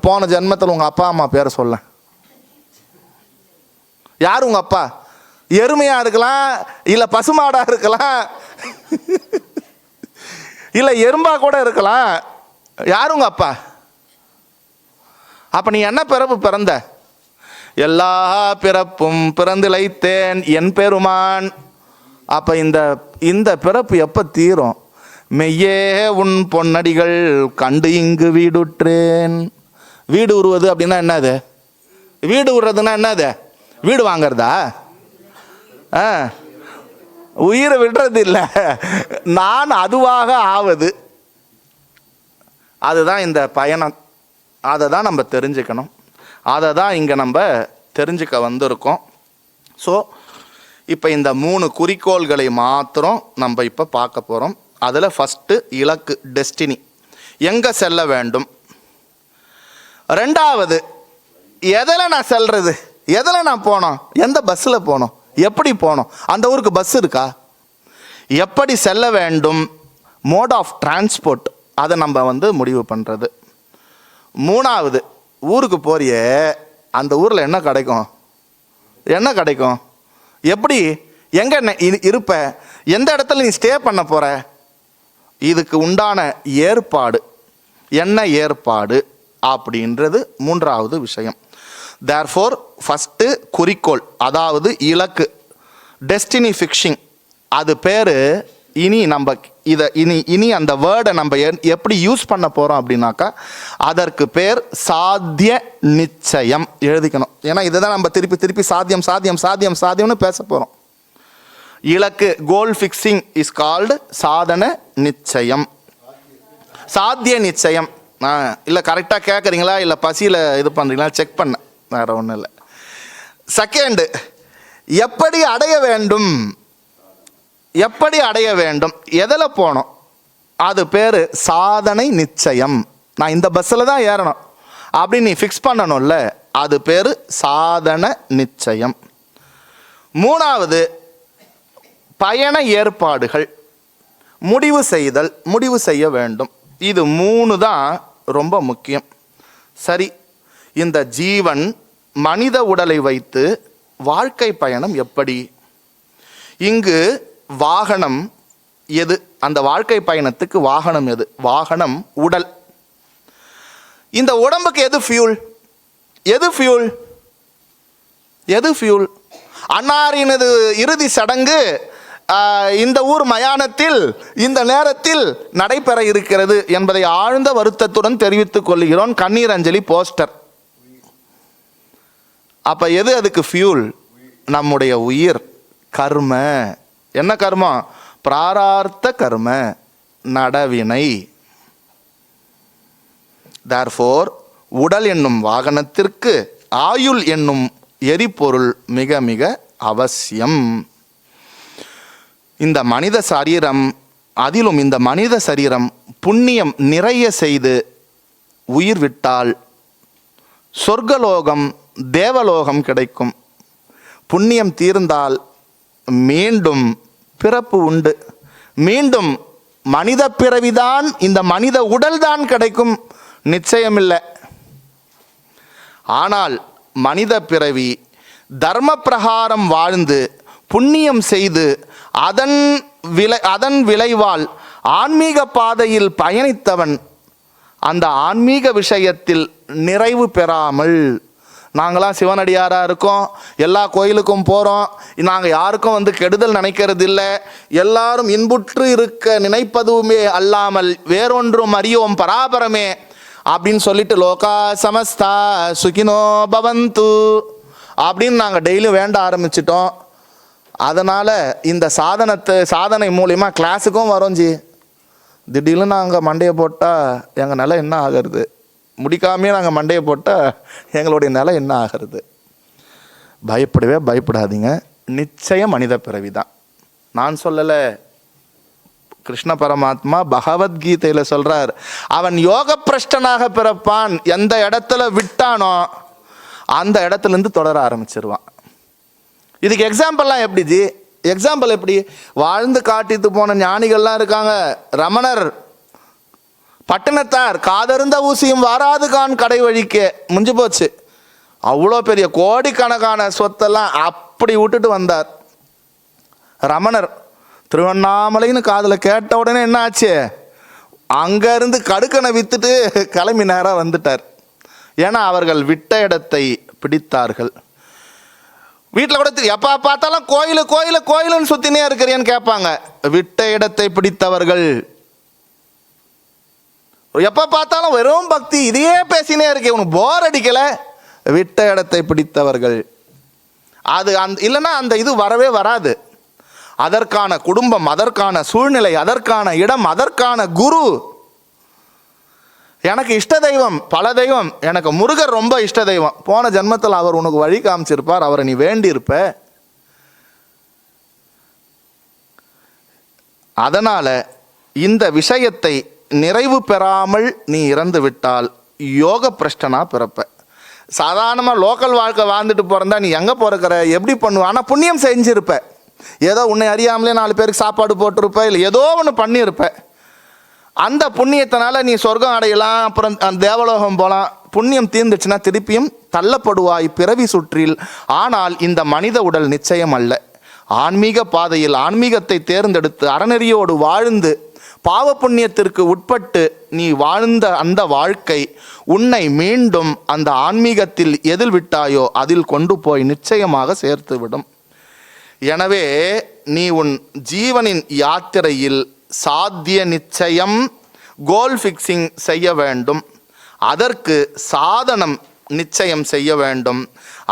Speaker 1: போன ஜென்மத்தில் உங்கள் அப்பா அம்மா பேரை சொல்ல. யார் உங்கள் அப்பா? எருமையாக இருக்கலாம், இல்லை பசுமாடாக இருக்கலாம், இல்லை எறும்பா கூட இருக்கலாம். யார் உங்கள் அப்பா? அப்போ நீ என்ன பிறப்பு பிறந்த? எல்லா பிறப்பும் பிறந்திழைத்தேன் என் பெருமான். அப்போ இந்த பிறப்பு எப்போ தீரும்? மெய்யே உன் பொன்னடிகள் கண்டு இங்கு வீடுற்றேன். வீடு உருவது அப்படின்னா என்னது? வீடு விடுறதுன்னா என்னது? வீடு வாங்கிறதா? உயிரை விடுறது இல்லை, நான் அதுவாக ஆவது. அதுதான் இந்த பயணம். அதை தான் நம்ம தெரிஞ்சுக்கணும். அதை தான் இங்கே நம்ம தெரிஞ்சுக்க வந்திருக்கோம். ஸோ இப்போ இந்த 3 குறிக்கோள்களை மாத்திரம் நம்ம இப்போ பார்க்க போகிறோம். அதில் ஃபஸ்ட்டு இலக்கு, டெஸ்டினி, எங்கே செல்ல வேண்டும். 2வது, எதில் நான் செல்றது, எதில் நான் போனோம், எந்த பஸ்ஸில் போனோம், எப்படி போனோம், அந்த ஊருக்கு பஸ் இருக்கா, எப்படி செல்ல வேண்டும், மோட் ஆஃப் டிரான்ஸ்போர்ட், அதை நம்ம முடிவு பண்ணுறது. 3வது, ஊருக்கு போறியே, அந்த ஊரில் என்ன கிடைக்கும், எப்படி, எங்கே இருப்ப, எந்த இடத்துல நீ ஸ்டே பண்ண போகிற, இதுக்கு உண்டான ஏற்பாடு, என்ன ஏற்பாடு அப்படின்றது 3வது விஷயம். தேர்ஃபோர் ஃபஸ்ட்டு குறிக்கோள், அதாவது இலக்கு, டெஸ்டினி ஃபிக்ஸிங், அது பேர். இனி நம்ம இதை இனி அந்த வேர்டை நம்ம எப்படி யூஸ் பண்ண போகிறோம் அப்படின்னாக்கா, அதற்கு பேர் சாத்திய நிச்சயம். எழுதிக்கணும். ஏன்னா இதை தான் நம்ம திருப்பி சாத்தியம் சாத்தியம் சாத்தியம் சாத்தியம்னு பேச போகிறோம். இலக்கு, கோல் ஃபிக்ஸிங் இஸ் கால்டு சாதன நிச்சயம், சாத்திய நிச்சயம். இல்லை கரெக்டாக கேட்குறீங்களா, இல்லை பசியில் இது பண்ணுறீங்களா செக் பண்ண, வேறு ஒன்றும் இல்லை. செகண்டு, எப்படி அடைய வேண்டும், எதில் போனோம், அது பேர் சாதனை நிச்சயம். நான் இந்த பஸ்ஸில் தான் ஏறணும் அப்படின்னு நீ ஃபிக்ஸ் பண்ணணும்ல, அது பேர் சாதன நிச்சயம். 3வது, பயண ஏற்பாடுகள், முடிவு செய்ய வேண்டும். இது 3 தான் ரொம்ப முக்கியம். சரி, இந்த ஜீவன் மனித உடலை வைத்து வாழ்க்கை பயணம் எப்படி? இங்கு வாகனம் எது? அந்த வாழ்க்கை பயணத்துக்கு வாகனம் எது? வாகனம் உடல். இந்த உடம்புக்கு எது ஃபியூல்? அன்னாரினது இறுதி சடங்கு இந்த ஊர் மயானத்தில் இந்த நேரத்தில் நடைபெற இருக்கிறது என்பதை ஆழ்ந்த வருத்தத்துடன் தெரிவித்துக் கொள்கிறோம். கண்ணீர் அஞ்சலி போஸ்டர். அப்ப எது அதுக்கு ஃபியூல்? நம்முடைய உயிர். கர்ம. என்ன கர்மம்? பிராரார்த்த கர்ம, நடவினை. therefore உடல் என்னும் வாகனத்திற்கு ஆயுள் என்னும் எரிபொருள் மிக மிக அவசியம். இந்த மனித சரீரம், அதிலும் இந்த மனித சரீரம் புண்ணியம் நிறைய செய்து உயிர் விட்டால் சொர்க்கலோகம் தேவலோகம் கிடைக்கும். புண்ணியம் தீர்ந்தால் மீண்டும் பிறப்பு உண்டு. மீண்டும் மனித பிறவிதான், இந்த மனித உடல் தான் கிடைக்கும், நிச்சயமில்லை. ஆனால் மனித பிறவி தர்ம பிரகாரம் வாழ்ந்து புண்ணியம் செய்து அதன் விளைவால் ஆன்மீக பாதையில் பயணித்தவன் அந்த ஆன்மீக விஷயத்தில் நிறைவு பெறாமல், நாங்களாம் சிவனடியாராக இருக்கோம், எல்லா கோயிலுக்கும் போகிறோம், நாங்கள் யாருக்கும் கெடுதல் நினைக்கிறது இல்லை, எல்லாரும் இன்புற்று இருக்க நினைப்பதுமே அல்லாமல் வேறொன்றும் அறியோம் பராபரமே அப்படின்னு சொல்லிட்டு லோகா சமஸ்தா சுகினோ பவந்து அப்படின்னு நாங்கள் டெய்லியும் வேண்ட ஆரம்பிச்சிட்டோம். அதனால் இந்த சாதனை மூலிமா கிளாஸுக்கும் வரோம் ஜி. திடீர்னு நாங்கள் மண்டையை போட்டால் எங்கள் நிலை என்ன ஆகிறது? முடிக்காமே நாங்கள் மண்டையை போட்டால் எங்களுடைய நிலை என்ன ஆகிறது? பயப்படவே பயப்படாதீங்க. நிச்சயம் மனித பிறவி தான். நான் சொல்லலை, கிருஷ்ண பரமாத்மா பகவத்கீதையில் சொல்கிறார், அவன் யோக பிரஷ்டனாக பிறப்பான். எந்த இடத்துல விட்டானோ அந்த இடத்துலேருந்து தொடர ஆரம்பிச்சிருவான். இதுக்கு எக்ஸாம்பிள்லாம் எப்படி ஜி? எக்ஸாம்பிள் எப்படி? வாழ்ந்து காட்டிட்டு போன ஞானிகள்லாம் இருக்காங்க. ரமணர், பட்டினத்தார், காதருந்த ஊசியும் வாராது கான் கடை வழிக்கே, முடிஞ்சு போச்சு. அவ்வளோ பெரிய கோடிக்கணக்கான சொத்தெல்லாம் அப்படி விட்டுட்டு வந்தார் ரமணர். திருவண்ணாமலைன்னு காதில் கேட்ட உடனே என்ன ஆச்சு? அங்கேருந்து கடுக்கனை விற்றுட்டு கிளம்பி நேராக வந்துட்டார். ஏன்னா அவர்கள் விட்ட இடத்தை பிடித்தார்கள். வீட்டில் கூட எப்போ பார்த்தாலும் கோயில் கோயில் கோயிலுன்னு சுற்றினே இருக்கிறேன்னு கேட்பாங்க. விட்ட இடத்தை பிடித்தவர்கள். எப்போ பார்த்தாலும் வெறும் பக்தி இதையே பேசினே இருக்கே, உனக்கு போர் அடிக்கலை? விட்ட இடத்தை பிடித்தவர்கள். அது இல்லைன்னா அந்த இது வரவே வராது. அதற்கான குடும்பம், அதற்கான சூழ்நிலை, அதற்கான இடம், அதற்கான குரு. எனக்கு இஷ்ட தெய்வம் பல தெய்வம். எனக்கு முருகர் ரொம்ப இஷ்ட தெய்வம். போன ஜென்மத்தில் அவர் உனக்கு வழி காமிச்சிருப்பார், அவரை நீ வேண்டி இருப்ப. அதனால இந்த விஷயத்தை நிறைவு பெறாமல் நீ இறந்து விட்டால் யோக பிரஷ்டனா பிறப்ப. சாதாரணமாக லோக்கல் வாழ்க்கை வாழ்ந்துட்டு போறதா நீ எங்கே பிறக்கிற, எப்படி பண்ணுவ? ஆனால் புண்ணியம் செஞ்சிருப்ப. ஏதோ உன்னை அறியாமலே 4 பேருக்கு சாப்பாடு போட்டிருப்ப, இல்லை ஏதோ ஒன்று பண்ணியிருப்ப. அந்த புண்ணியத்தினால நீ சொர்க்கம் அடையலாம், அப்புறம் தேவலோகம் போகலாம். புண்ணியம் தீர்ந்துச்சுன்னா திருப்பியும் தள்ளப்படுவாய் பிறவி சுற்றில். ஆனால் இந்த மனித உடல் நிச்சயம் அல்ல. ஆன்மீக பாதையில் ஆன்மீகத்தை தேர்ந்தெடுத்து அறநெறியோடு வாழ்ந்து பாவ புண்ணியத்திற்கு உட்பட்டு நீ வாழ்ந்த அந்த வாழ்க்கை உன்னை மீண்டும் அந்த ஆன்மீகத்தில் எதில் விட்டாயோ அதில் கொண்டு போய் நிச்சயமாக சேர்த்துவிடும். எனவே நீ உன் ஜீவனின் யாத்திரையில் சாத்திய நிச்சயம் கோல் ஃபிக்ஸிங் செய்ய வேண்டும். அதற்கு சாதனம் நிச்சயம் செய்ய வேண்டும்.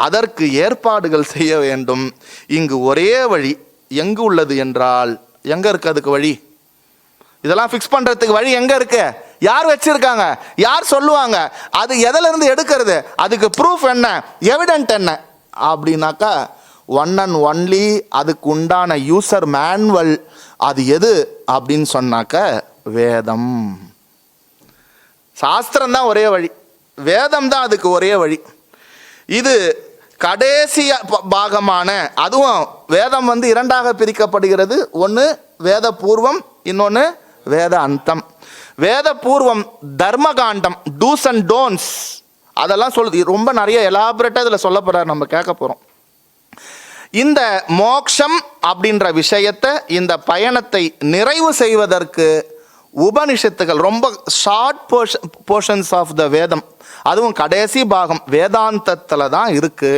Speaker 1: அதற்கு ஏற்பாடுகள் செய்ய வேண்டும். இங்கு ஒரே வழி எங்கு உள்ளது என்றால், எங்கே இருக்கு அதுக்கு வழி? இதெல்லாம் ஃபிக்ஸ் பண்ணுறதுக்கு வழி எங்கே இருக்கு? யார் வச்சிருக்காங்க? யார் சொல்லுவாங்க? அது எதிலிருந்து எடுக்கிறது? அதுக்கு ப்ரூஃப் என்ன, எவிடென்ட் என்ன அப்படின்னாக்கா ஒன் அண்ட் ஒன்லி அதுக்கு உண்டான யூசர் மேனுவல். அது எது அப்படின்னு சொன்னாக்க வேதம். சாஸ்திரம் தான் ஒரே வழி, வேதம் தான் அதுக்கு ஒரே வழி. இது கடைசி பாகமான, அதுவும் வேதம் 2ஆக பிரிக்கப்படுகிறது. ஒன்று வேத பூர்வம், இன்னொன்று வேத அந்தம். வேத பூர்வம் தர்மகாண்டம், டூஸ் அண்ட் டோன்ஸ், அதெல்லாம் சொல்லுது. ரொம்ப நிறைய எலாபரேட்டாக இதில் சொல்ல போகிறார், நம்ம கேட்க போகிறோம். இந்த மோக்ஷம் அப்படின்ற விஷயத்தை, இந்த பயணத்தை நிறைவு செய்வதற்கு உபனிஷத்துகள் ரொம்ப ஷார்ட் போர்ஷன்ஸ் ஆஃப் த வேதம், அதுவும் கடைசி பாகம் வேதாந்தத்தில் தான் இருக்கு.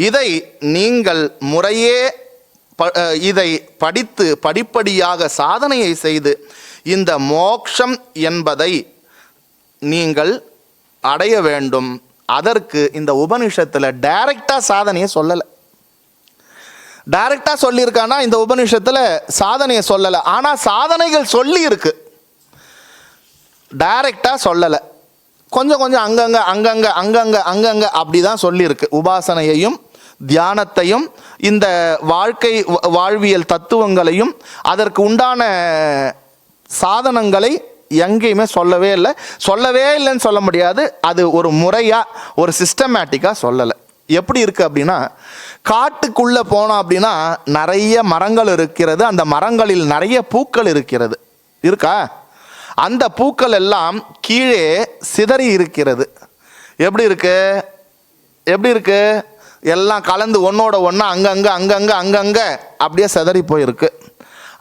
Speaker 1: இதை நீங்கள் முறையே இதை படித்து படிப்படியாக சாதனையை செய்து இந்த மோக்ஷம் என்பதை நீங்கள் அடைய வேண்டும். அதற்கு இந்த உபனிஷத்தில் டைரக்டாக சாதனையை சொல்லலை. டைரக்டாக சொல்லியிருக்கானா இந்த உபனிஷத்தில் சாதனையை சொல்லலை. ஆனால் சாதனைகள் சொல்லி இருக்கு, டைரக்டாக சொல்லலை. கொஞ்சம் கொஞ்சம் அங்கங்கே அப்படி தான் சொல்லியிருக்கு. உபாசனையையும் தியானத்தையும் இந்த வாழ்வியல் தத்துவங்களையும் அதற்கு உண்டான சாதனங்களை எங்கேயுமே சொல்லவே இல்லைன்னு சொல்ல முடியாது. அது ஒரு முறையாக ஒரு சிஸ்டமேட்டிக்காக சொல்லலை. எப்படி இருக்குது அப்படின்னா, காட்டுக்குள்ளே போனோம் அப்படின்னா நிறைய மரங்கள் இருக்கிறது. அந்த மரங்களில் நிறைய பூக்கள் இருக்கிறது. இருக்கா? அந்த பூக்கள் எல்லாம் கீழே சிதறி இருக்கிறது. எப்படி இருக்கு? எல்லாம் கலந்து ஒன்னோட ஒன்றா அங்கங்கே அப்படியே சிதறி போயிருக்கு.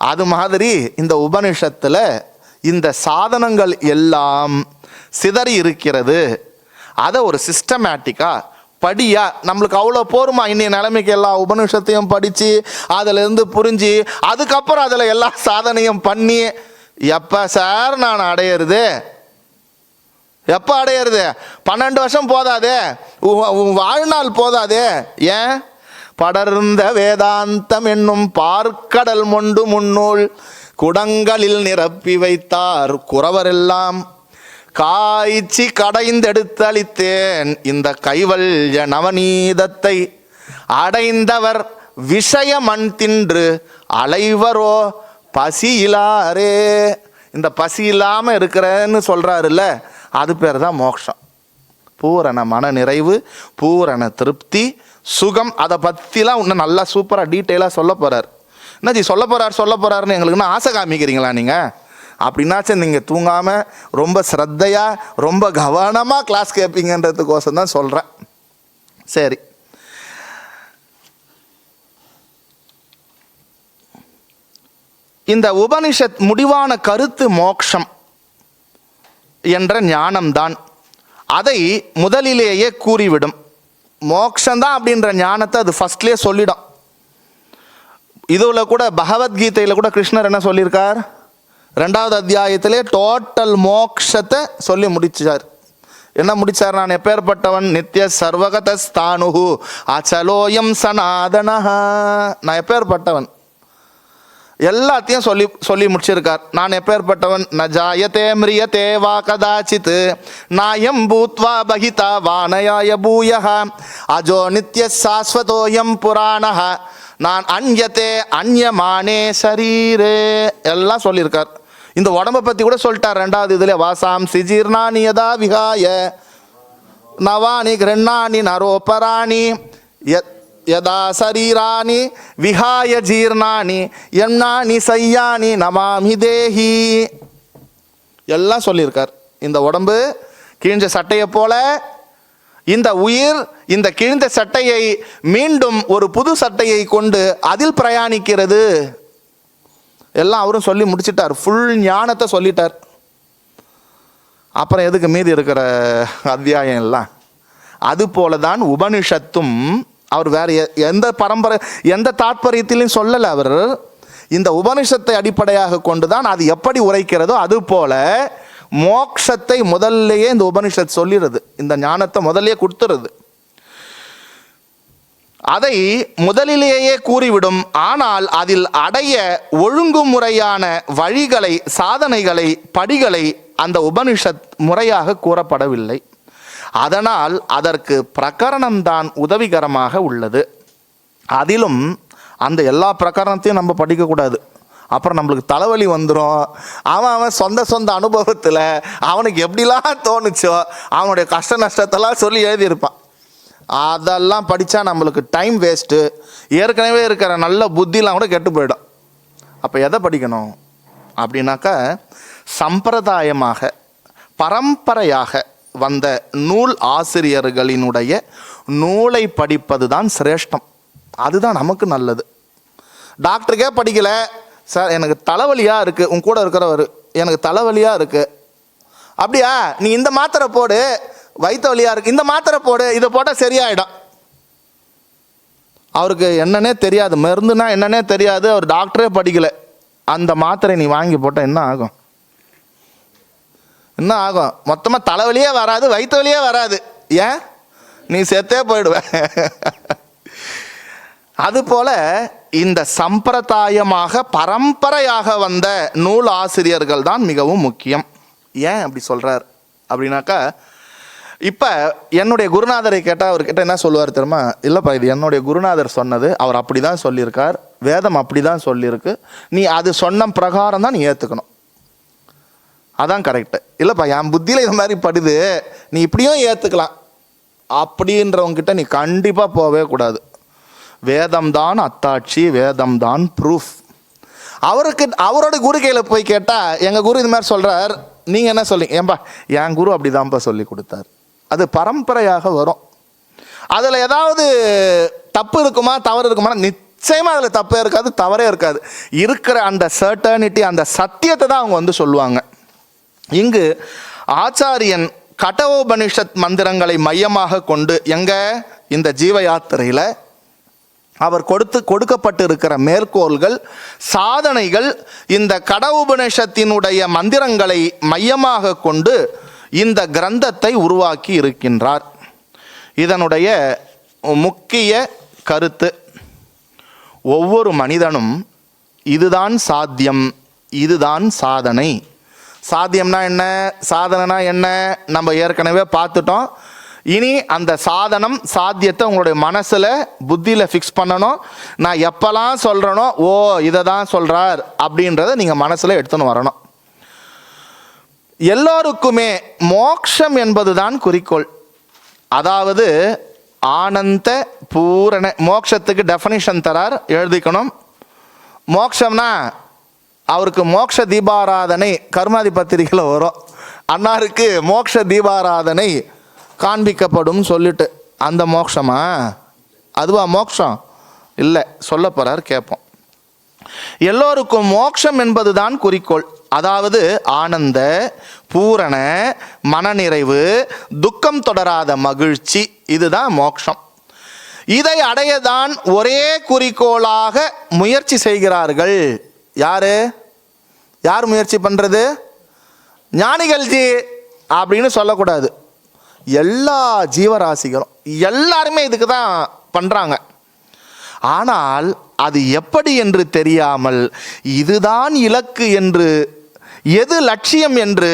Speaker 1: அது மாதிரி இந்த உபனிஷத்தில் இந்த சாதனங்கள் எல்லாம் சிதறி இருக்கிறது. அதை ஒரு சிஸ்டமேட்டிக்காக படியாக நம்மளுக்கு அவ்வளோ போருமா? இன்னைய நிலைமைக்கு எல்லா உபனிஷத்தையும் படித்து அதிலிருந்து புரிஞ்சு அதுக்கப்புறம் அதில் எல்லா சாதனையும் பண்ணி எப்போ சார் நான் அடையிறது? எப்போ அடையிறது? 12 வருஷம் போதாதே, வாழ்நாள் போதாதே. ஏன்? படர்ந்த வேதாந்தம் என்னும் பார்க்கடல் மொண்டு முன்னூல் குடங்களில் நிரப்பி வைத்தார் குறவரெல்லாம் காய்ச்சி கடைந்தெடுத்தளித்தேன் இந்த கைவல்ய நவநீதத்தை அடைந்தவர் விஷய மண் தின்று அலைவரோ பசியிலாரே. இந்த பசி இல்லாமல் இருக்கிறேன்னு சொல்கிறாருல்ல, அது பேர் தான் மோட்சம். பூரண மன நிறைவு, பூரண திருப்தி, சுகம். அதை பற்றிலாம் இன்னும் நல்லா சூப்பராக டீட்டெயிலாக சொல்ல போகிறார். என்னஜி சொல்ல போகிறாருன்னு எங்களுக்குன்னா ஆசை காமிக்கிறீங்களா நீங்கள்? அப்படின்னாச்சும் நீங்கள் தூங்காமல் ரொம்ப ஸ்ரத்தையாக ரொம்ப கவனமாக கிளாஸ் கேட்பீங்கன்றதுக்கோசம் தான் சொல்கிறேன். சரி, இந்த உபனிஷத் முடிவான கருத்து மோக்ஷம் என்ற ஞானம்தான். அதை முதலிலேயே கூறிவிடும். மோக்ஷந்தான் அப்படின்ற ஞானத்தை அது ஃபர்ஸ்ட்லேயே சொல்லிடும். இதில் கூட பகவத்கீதையில் கூட கிருஷ்ணர் என்ன சொல்லியிருக்கார்? 2வது அத்தியாயத்திலே டோட்டல் மோக்ஷத்தை சொல்லி முடிச்சார். என்ன முடிச்சார்? நான் எப்பேற்பட்டவன்? நித்திய சர்வகத ஸ்தானுஹு அச்சலோயம் சனாதனஹா. நான் எப்பேற்பட்டவன் எல்லாத்தையும் சொல்லி முடிச்சிருக்கார். நான் எப்பேற்பட்டவன்? ந ஜாயதே மிரியதே வா கதாச்சித் நாயம் பூத்வா பகிதா வானயாய பூயஹ அஜோ நித்ய சாஸ்வதோயம் புராணஹ நான் அன்யதே அன்யமானே சரீரே. எல்லாம் சொல்லியிருக்கார். இந்த உடம்பை பற்றி கூட சொல்லிட்டார் 2வது இதில். வாசாம் சிஜீர்ணானி யதா விகாய நவானி கிருண்ணானி நரோபராணி யதா சரீராணி விஹாய ஜீர்ணானி எண்ணானி சையானி நமாமி தேஹி. எல்லாம் சொல்லியிருக்கார். இந்த உடம்பு கிழிஞ்ச சட்டையை போல இந்த உயிர் இந்த கிழிந்த சட்டையை மீண்டும் ஒரு புது சட்டையை கொண்டு அதில் பிரயாணிக்கிறது. எல்லாம் அவரும் சொல்லி முடிச்சிட்டார். ஃபுல் ஞானத்தை சொல்லிட்டார். அப்புறம் எதுக்கு மீதி இருக்கிற அத்தியாயம் எல்லாம்? அது போலதான் உபனிஷத்தும் அவர் வேற எந்த பரம்பரை எந்த தாற்பயத்திலையும் சொல்லலை. அவர் இந்த உபனிஷத்தை அடிப்படையாக கொண்டுதான் அது எப்படி உரைக்கிறதோ அது போல மோக்ஷத்தை முதல்லையே இந்த உபனிஷத் சொல்லிடுறது. இந்த ஞானத்தை முதல்லையே கொடுத்துறது. அதை முதலிலேயே கூறிவிடும். ஆனால் அதில் அடைய ஒழுங்குமுறையான வழிகளை, சாதனைகளை, படிகளை அந்த உபனிஷத் முறையாக கூறப்படவில்லை. அதனால் அதற்கு பிரகரணம்தான் உதவிகரமாக உள்ளது. அதிலும் அந்த எல்லா பிரகரணத்தையும் நம்ம படிக்கக்கூடாது. அப்புறம் நம்மளுக்கு தலைவலி வந்துடும். அவன் சொந்த அனுபவத்தில் அவனுக்கு எப்படிலாம் தோணுச்சோ அவனுடைய கஷ்ட நஷ்டத்தெல்லாம் சொல்லி எழுதியிருப்பான். அதெல்லாம் படித்தா நம்மளுக்கு டைம் வேஸ்ட்டு. ஏற்கனவே இருக்கிற நல்ல புத்திலாம் கூட கெட்டு போயிடும். அப்போ எதை படிக்கணும் அப்படின்னாக்கா, சம்பிரதாயமாக பரம்பரையாக வந்த நூல் ஆசிரியர்களினுடைய நூலை படிப்பது தான் சிரேஷ்டம். அதுதான் நமக்கு நல்லது. டாக்டருக்கே படிக்கலை சார், எனக்கு தலைவலியாக இருக்குது, உன் கூட இருக்கிறவர் எனக்கு தலைவலியாக இருக்குது, அப்படியா நீ இந்த மாத்திரை போடு, வயிற்று வலியாக இருக்குது இந்த மாத்திரை போடு, இதை போட்டால் சரியாயிடும். அவருக்கு என்னன்னே தெரியாது, மருந்துனா என்னன்னே தெரியாது, அவர் டாக்டரே படிக்கலை. அந்த மாத்திரை நீ வாங்கி போட்டால் என்ன ஆகும்? என்ன ஆகும்? மொத்தமாக தலைவலியே வராது, வயிற்று வலியே வராது. ஏன்? நீ செத்தே போயிடுவ. அதுபோல இந்த சம்பிரதாயமாக பரம்பரையாக வந்த நூல் ஆசிரியர்கள் தான் மிகவும் முக்கியம். ஏன் அப்படி சொல்கிறார் அப்படின்னாக்கா, இப்போ என்னுடைய குருநாதரை கேட்டால் அவர்கிட்ட என்ன சொல்லுவார் தெரியுமா? இல்லைப்பா, இது என்னுடைய குருநாதர் சொன்னது, அவர் அப்படி தான் சொல்லியிருக்கார், வேதம் அப்படி தான் சொல்லியிருக்கு, நீ அது சொன்ன பிரகாரம் தான் நீ ஏற்றுக்கணும், அதான் கரெக்டு. இல்லைப்பா, என் புத்தியில் இது மாதிரி படுது, நீ இப்படியும் ஏற்றுக்கலாம் அப்படின்றவங்கிட்ட நீ கண்டிப்பாக போகவே கூடாது. வேதம் தான் அத்தாட்சி, வேதம் தான் ப்ரூஃப். அவரோட குரு கையில் போய் கேட்டால், எங்கள் குரு இது மாதிரி சொல்கிறார், நீங்கள் என்ன சொல்லி? ஏன்பா, என் குரு அப்படி தான்ப்பா சொல்லி கொடுத்தார். அது பரம்பரையாக வரும். அதில் ஏதாவது தப்பு இருக்குமா, தவறு இருக்குமா? நிச்சயமாக அதில் தப்பே இருக்காது, தவறே இருக்காது. இருக்கிற அந்த சர்டனிட்டி, அந்த சத்தியத்தை தான் அவங்க வந்து சொல்லுவாங்க. இங்கு ஆச்சாரியன் கடோபனிஷத் மந்திரங்களை மையமாக கொண்டு இந்த ஜீவ யாத்திரையில் அவர் கொடுக்கப்பட்டு இருக்கிற மேற்கோள்கள், சாதனைகள், இந்த கடோபனிஷத்தினுடைய மந்திரங்களை மையமாக கொண்டு இந்த கிரந்தத்தை உருவாக்கி இருக்கின்றார். இதனுடைய முக்கிய கருத்து, ஒவ்வொரு மனிதனும் இதுதான் சாத்தியம், இதுதான் சாதனை. சாத்தியம்னா என்ன, சாதனைனா என்ன நம்ம ஏற்கனவே பார்த்துட்டோம். இனி அந்த சாதனம் சாத்தியத்தை உங்களுடைய மனசில் புத்தியில் ஃபிக்ஸ் பண்ணணும். நான் எப்போல்லாம் சொல்கிறேனோ, ஓ இதை தான் சொல்கிறார் அப்படின்றத நீங்கள் மனசில் எடுத்துன்னு வரணும். எல்லோருக்குமே மோட்சம் என்பது தான் குறிக்கோள். அதாவது ஆனந்த பூரண மோட்சத்துக்கு டெஃபனிஷன் தரார், எழுதிக்கணும். மோட்சம்னா அவருக்கு மோட்ச தீபாராதனை கர்மாதி பத்திரிகையில் வரும், அன்னாருக்கு மோட்ச தீபாராதனை காண்பிக்கப்படும் சொல்லிட்டு, அந்த மோட்சமா? அதுவா மோட்சம்? இல்லை, சொல்ல போகிறார், கேட்போம். எல்லோருக்கும் மோட்சம் என்பது தான் குறிக்கோள். அதாவது ஆனந்த பூரண மனநிறைவு, துக்கம் தொடராத மகிழ்ச்சி, இதுதான் மோட்சம். இதை அடையதான் ஒரே குறிக்கோளாக முயற்சி செய்கிறார்கள். யார் முயற்சி பண்ணுறது? ஞானிகள்ஜி அப்படின்னு சொல்லக்கூடாது, எல்லா ஜீவராசிகளும் எல்லாருமே இதுக்கு தான் பண்ணுறாங்க. ஆனால் அது எப்படி என்று தெரியாமல், இதுதான் இலக்கு என்று, எது லட்சியம் என்று,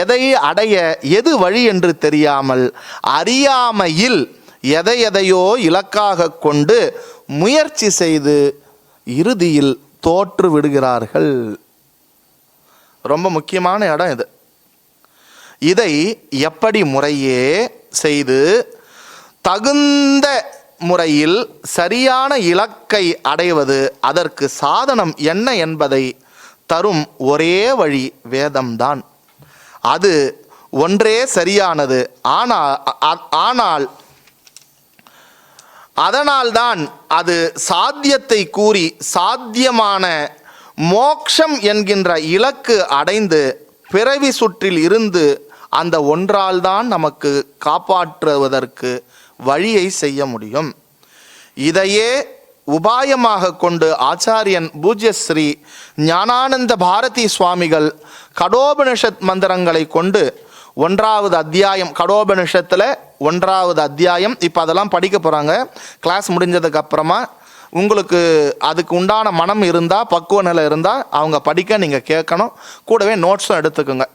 Speaker 1: எதை அடைய எது வழி என்று தெரியாமல், அறியாமையில் எதையோ இலக்காக கொண்டு முயற்சி செய்து இறுதியில் தோற்று விடுகிறார்கள். ரொம்ப முக்கியமான இடம் இது. இதை எப்படி முறையே செய்து தகுந்த முறையில் சரியான இலக்கை அடைவது, அதற்கு சாதனம் என்ன என்பதை தரும் ஒரே வழி வேதம்தான். அது ஒன்றே சரியானது. ஆனால் அதனால்தான் அது சாத்தியத்தை கூறி சாத்தியமான மோட்சம் என்கின்ற இலக்கு அடைந்து பிறவி சுற்றில் இருந்து அந்த ஒன்றால் தான் நமக்கு காப்பாற்றுவதற்கு வழியை செய்ய முடியும். இதையே உபாயமாக கொண்டு ஆச்சாரியன் பூஜ்ய ஸ்ரீ ஞானானந்த பாரதி சுவாமிகள் கடோபனிஷத் மந்திரங்களை கொண்டு 1வது அத்தியாயம், கடோபனிஷத்தில் 1வது அத்தியாயம், இப்போ அதெல்லாம் படிக்க போகிறாங்க. கிளாஸ் முடிஞ்சதுக்கு அப்புறமா உங்களுக்கு அதுக்கு உண்டான மனம் இருந்தால், பக்குவ நிலை இருந்தால் அவங்க படிக்க நீங்கள் கேட்கணும், கூடவே நோட்ஸும் எடுத்துக்கோங்க.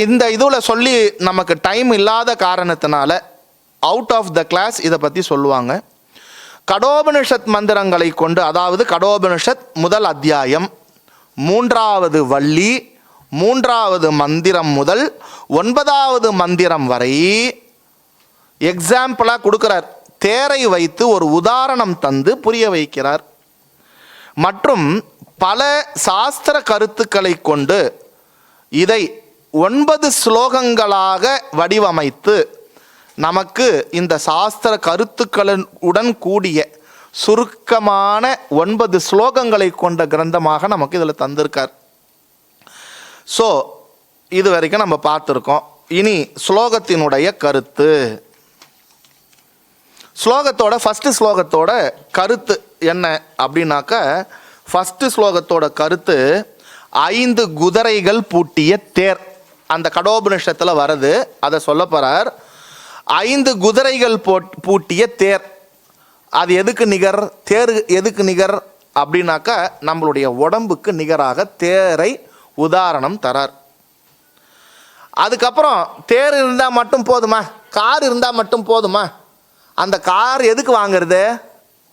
Speaker 1: இந்த இதில் சொல்லி நமக்கு டைம் இல்லாத காரணத்தினால அவுட் ஆஃப் த கிளாஸ் இதை பற்றி சொல்லுவாங்க. கடோபனிஷத் மந்திரங்களை கொண்டு, அதாவது கடோபனிஷத் முதல் அத்தியாயம் 3வது வள்ளி 3வது மந்திரம் முதல் 9வது மந்திரம் வரை எக்ஸாம்பிளாக கொடுக்கிறார். தேரை வைத்து ஒரு உதாரணம் தந்து புரிய வைக்கிறார். மற்றும் பல சாஸ்திர கருத்துக்களை கொண்டு இதை 9 ஸ்லோகங்களாக வடிவமைத்து நமக்கு இந்த சாஸ்திர கருத்துக்களுடன் கூடிய சுருக்கமான 9 ஸ்லோகங்களை கொண்ட கிரந்தமாக நமக்கு இதில் தந்திருக்கார். ஸோ இது வரைக்கும் நம்ம பார்த்துருக்கோம். இனி ஸ்லோகத்தினுடைய கருத்து. ஸ்லோகத்தோட ஃபஸ்ட்டு ஸ்லோகத்தோட கருத்து என்ன அப்படின்னாக்க, ஃபஸ்ட்டு ஸ்லோகத்தோட கருத்து 5 குதிரைகள் பூட்டிய தேர். அந்த கடோபனிஷத்தில் வருது, அதை சொல்ல போகிறார். 5 குதிரைகள் பூட்டிய தேர், அது எதுக்கு நிகர்? தேர் எதுக்கு நிகர் அப்படின்னாக்கா, நம்மளுடைய உடம்புக்கு நிகராக தேரை உதாரணம் தரார். அதுக்கப்புறம் தேர் இருந்தால் மட்டும் போதுமா? கார் இருந்தால் மட்டும் போதுமா? அந்த கார் எதுக்கு வாங்கிறது?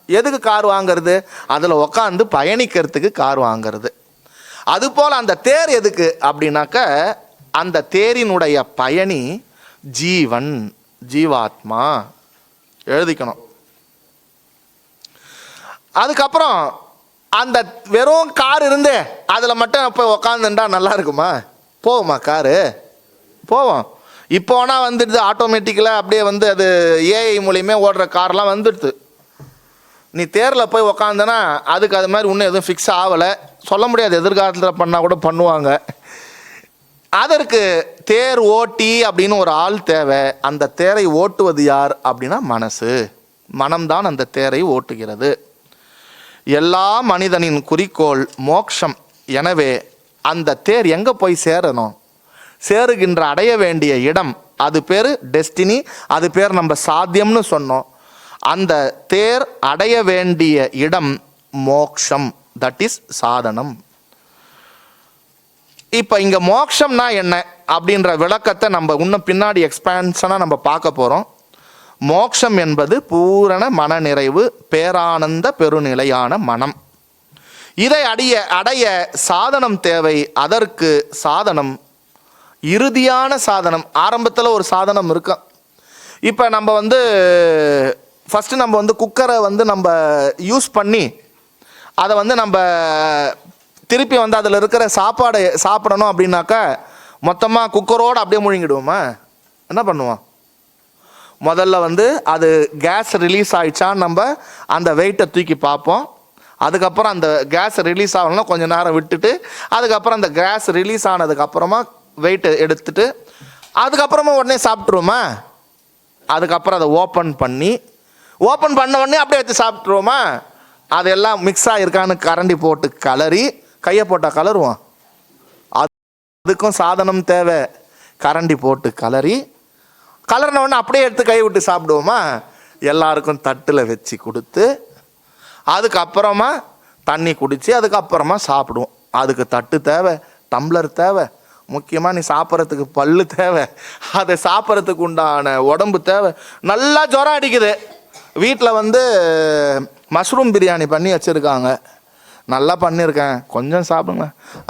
Speaker 1: எதுக்கு கார் வாங்கிறது? அதில் உக்காந்து பயணிக்கிறதுக்கு கார் வாங்கிறது. அதுபோல் அந்த தேர் எதுக்கு அப்படின்னாக்க, அந்த தேரினுடைய பயணி ஜீவன், ஜீவாத்மா. எழுதிக்கணும். அதுக்கப்புறம் அந்த வெறும் கார் இருந்து அதில் மட்டும் போய் உக்காந்துட்டா நல்லா இருக்குமா? போகுமா காரு? போவோம். இப்போ ஆனால் வந்துடுது ஆட்டோமேட்டிக்கலாக, அப்படியே வந்து அது ஏஐ மூலியமே ஓடுற கார்லாம் வந்துடுது. நீ தேரில் போய் உக்காந்தனா அதுக்கு அது மாதிரி இன்னும் எதுவும் ஃபிக்ஸ் ஆகலை, சொல்ல முடியாது. எதிர்காலத்தில் பண்ணால் கூட பண்ணுவாங்க. அதற்கு தேர் ஓட்டி அப்படின்னு ஒரு ஆள் தேவை. அந்த தேரை ஓட்டுவது யார் அப்படின்னா மனசு. மனம்தான் அந்த தேரை ஓட்டுகிறது. எல்லா மனிதனின் குறிக்கோள் மோட்சம். எனவே அந்த தேர் எங்கே போய் சேரணும்? சேருகின்ற அடைய வேண்டிய இடம், அது பேர் டெஸ்டினி, அது பேர் நம்ம சாத்தியம்னு சொன்னோம். அந்த தேர் அடைய வேண்டிய இடம் மோக்ஷம், தட் இஸ் சாதனம். இப்போ இங்கே மோக்ஷம்னா என்ன அப்படின்ற விளக்கத்தை நம்ம இன்னும் பின்னாடி எக்ஸ்பான்ஷனாக நம்ம பார்க்க போகிறோம். மோக்ஷம் என்பது பூரண மனநிறைவு, பேரானந்த பெருநிலையான மனம். இதை அடைய சாதனம் தேவை. அதற்கு சாதனம் இறுதியான சாதனம். ஆரம்பத்தில் ஒரு சாதனம் இருக்கும். இப்போ நம்ம வந்து ஃபஸ்ட்டு நம்ம வந்து குக்கரை வந்து நம்ம யூஸ் பண்ணி அதை வந்து நம்ம திருப்பி வந்து அதில் இருக்கிற சாப்பாடை சாப்பிடணும் அப்படின்னாக்கா, மொத்தமாக குக்கரோடு அப்படியே முழுங்கிடுவோமா? என்ன பண்ணுவோம்? முதல்ல வந்து அது கேஸ் ரிலீஸ் ஆகிடுச்சான்னு நம்ம அந்த வெயிட்டை தூக்கி பார்ப்போம். அதுக்கப்புறம் அந்த கேஸ் ரிலீஸ் ஆகணும்னா கொஞ்சம் நேரம் விட்டுட்டு, அதுக்கப்புறம் அந்த கேஸ் ரிலீஸ் ஆனதுக்கப்புறமா வெயிட்டை எடுத்துட்டு அதுக்கப்புறமா உடனே சாப்பிட்ருவோமா? அதுக்கப்புறம் அதை ஓப்பன் பண்ண உடனே அப்படியே எடுத்து சாப்பிட்ருவோமா? அதெல்லாம் மிக்ஸ் ஆகிருக்கான்னு கரண்டி போட்டு கலரி, கையை போட்டால் கலருவோம். அதுக்கும் சாதனம் தேவை. கரண்டி போட்டு கலர்ன உடனே அப்படியே எடுத்து கை விட்டு சாப்பிடுவோமா? எல்லாருக்கும் தட்டில் வச்சு கொடுத்து அதுக்கப்புறமா தண்ணி குடித்து அதுக்கப்புறமா சாப்பிடுவோம். அதுக்கு தட்டு தேவை, டம்ளர் தேவை, முக்கியமாக நீ சாப்பிட்றதுக்கு பல்லு தேவை, அதை சாப்பிட்றதுக்கு உண்டான உடம்பு தேவை. நல்லா ஜுரம் அடிக்குது, வீட்டில் வந்து மஷ்ரூம் பிரியாணி பண்ணி வச்சுருக்காங்க, நல்லா பண்ணியிருக்கேன், கொஞ்சம் சாப்பிடுங்க.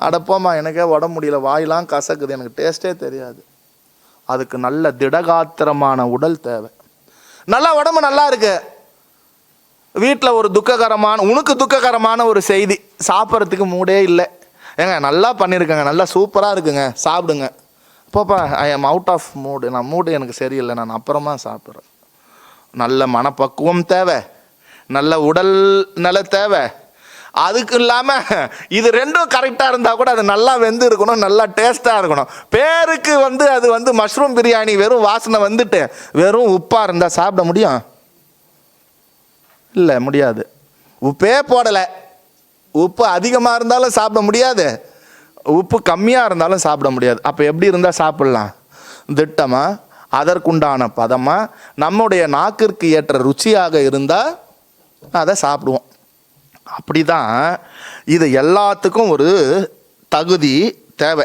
Speaker 1: அடப்போமா, எனக்கே உடம்பு முடியல, வாயெலாம் கசக்குது, எனக்கு டேஸ்ட்டே தெரியாது. அதுக்கு நல்ல திடகாத்திரமான உடல் தேவை. நல்லா உடம்பு நல்லா இருக்கு, வீட்டில் ஒரு உனக்கு துக்ககரமான ஒரு செய்தி, சாப்பிட்றதுக்கு மூடே இல்லை. ஏங்க நல்லா பண்ணியிருக்கேங்க, நல்லா சூப்பராக இருக்குங்க, சாப்பிடுங்க. போப்பா, ஐ எம் அவுட் ஆஃப் மூடு, மூடு எனக்கு சரியில்லை, நான் அப்புறமா சாப்பிட்றேன். நல்ல மனப்பக்குவம் தேவை, நல்ல உடல் நல தேவை. அதுக்கு இல்லாமல் இது ரெண்டும் கரெக்டாக இருந்தால் கூட அது நல்லா வெந்து இருக்கணும், நல்லா டேஸ்ட்டாக இருக்கணும். பேருக்கு வந்து அது வந்து மஷ்ரூம் பிரியாணி வெறும் வாசனை வந்துட்டு வெறும் உப்பாக இருந்தால் சாப்பிட முடியும்? இல்லை, முடியாது. உப்பே போடலை, உப்பு அதிகமாக இருந்தாலும் சாப்பிட முடியாது, உப்பு கம்மியாக இருந்தாலும் சாப்பிட முடியாது. அப்போ எப்படி இருந்தால் சாப்பிட்லாம்? திட்டமாக, அதற்குண்டான பதமாக, நம்முடைய நாக்கிற்கு ஏற்ற ருச்சியாக இருந்தால் அதை சாப்பிடுவோம். அப்படி தான் இது எல்லாத்துக்கும் ஒரு தகுதி தேவை.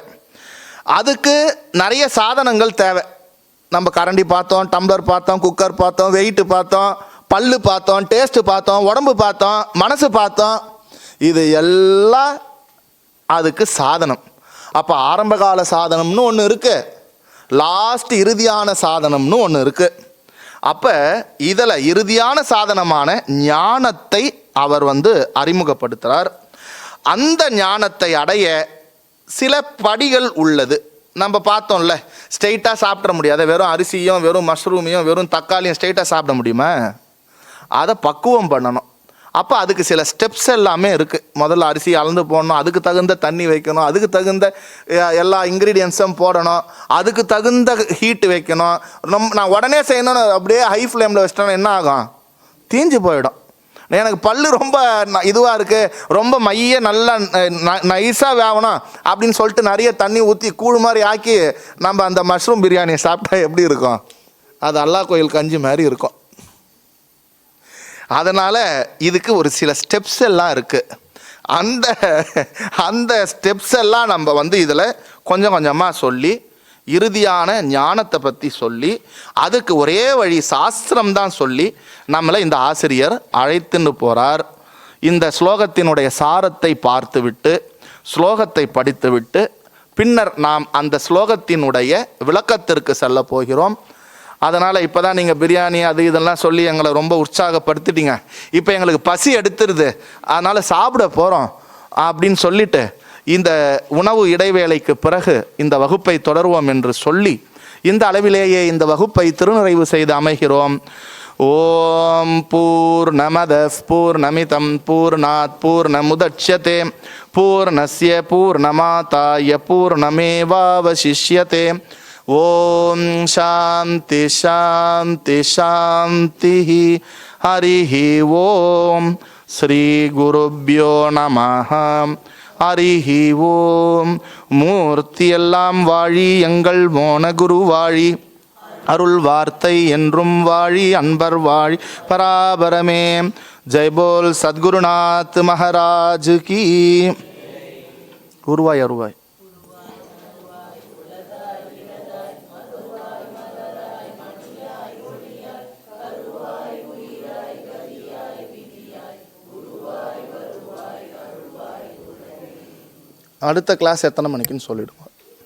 Speaker 1: அதுக்கு நிறைய சாதனங்கள் தேவை. நம்ம கரண்டி பார்த்தோம், டம்ளர் பார்த்தோம், குக்கர் பார்த்தோம், வெயிட்டு பார்த்தோம், பல்லு பார்த்தோம், டேஸ்ட்டு பார்த்தோம், உடம்பு பார்த்தோம், மனசு பார்த்தோம். இது எல்லாம் அதுக்கு சாதனம். அப்போ ஆரம்பகால சாதனம்னு ஒன்று இருக்குது, இறுதியான சாதனம்னு ஒன்று இருக்குது. அப்போ இதில் இறுதியான சாதனமான ஞானத்தை அவர் வந்து அறிமுகப்படுத்துகிறார். அந்த ஞானத்தை அடைய சில படிகள் உள்ளது. நம்ம பார்த்தோம்ல, ஸ்ட்ரெயிட்டாக சாப்பிட முடியாது. வெறும் அரிசியும் வெறும் மஷ்ரூமையும் வெறும் தக்காளியும் ஸ்ட்ரெயிட்டாக சாப்பிட முடியுமா? அதை பக்குவம் பண்ணணும். அப்போ அதுக்கு சில ஸ்டெப்ஸ் எல்லாமே இருக்குது. முதல்ல அரிசி அளந்து போடணும், அதுக்கு தகுந்த தண்ணி வைக்கணும், அதுக்கு தகுந்த எல்லா இன்க்ரீடியன்ஸும் போடணும், அதுக்கு தகுந்த ஹீட்டு வைக்கணும். நான் உடனே செய்யணும்னு அப்படியே ஹை ஃப்ளேமில் வச்சிட்டோன்னா என்ன ஆகும்? தீஞ்சு போயிடும். எனக்கு பல்லு ரொம்ப இதுவாக இருக்குது, ரொம்ப மைய நல்லா நைஸாக வேகணும் அப்படின்னு சொல்லிட்டு நிறைய தண்ணி ஊற்றி கூழ் மாதிரி ஆக்கி நம்ம அந்த மஷ்ரூம் பிரியாணியை சாப்பிட்டா எப்படி இருக்கும்? அது அல்லாஹ் கோயில் கஞ்சி மாதிரி இருக்கும். அதனால் இதுக்கு ஒரு சில ஸ்டெப்ஸ் எல்லாம் இருக்குது. அந்த ஸ்டெப்ஸ் எல்லாம் நம்ம இதில் கொஞ்சம் கொஞ்சமாக சொல்லி இறுதியான ஞானத்தை பற்றி சொல்லி அதுக்கு ஒரே வழி சாஸ்திரம்தான் சொல்லி நம்மளை இந்த ஆசிரியர் அழைத்துன்னு போகிறார். இந்த ஸ்லோகத்தினுடைய சாரத்தை பார்த்துவிட்டு ஸ்லோகத்தை படித்துவிட்டு பின்னர் நாம் அந்த ஸ்லோகத்தினுடைய விளக்கத்திற்கு செல்ல போகிறோம். அதனால் இப்போ தான் நீங்கள் பிரியாணி அது இதெல்லாம் சொல்லி எங்களை ரொம்ப உற்சாகப்படுத்திட்டீங்க. இப்போ எங்களுக்கு பசி எடுத்துருது, அதனால் சாப்பிட போகிறோம் அப்படின்னு சொல்லிட்டு இந்த உணவு இடைவேளைக்கு பிறகு இந்த வகுப்பை தொடருவோம் என்று சொல்லி இந்த அளவிலேயே இந்த வகுப்பை திருநிறைவு செய்து அமைகிறோம். ஓம் பூர்ணமத பூர்ணமிதம் பூர்ணாத் பூர்ணமுதட்சதே பூர்ணஸ்ய பூர்ணமாதாய பூர்ணமேவாவசிஷ்யதே. ஓம் சாந்தி சாந்தி சாந்தி. ஹரிஹி ஓம். ஸ்ரீ குருப்யோ நமஹ. ஹரிஹி ஓம். மூர்த்தி எல்லாம் வாழி, எங்கள் மோன குரு வாழி, அருள் வார்த்தை என்றும் வாழி, அன்பர் வாழி பராபரமே. ஜெய் போல் சத்குருநாத் மகாராஜ் கி. உருவாய் அருவாய். அடுத்த கிளாஸ் எத்தனை மணிக்குன்னு சொல்லிடுவோம்.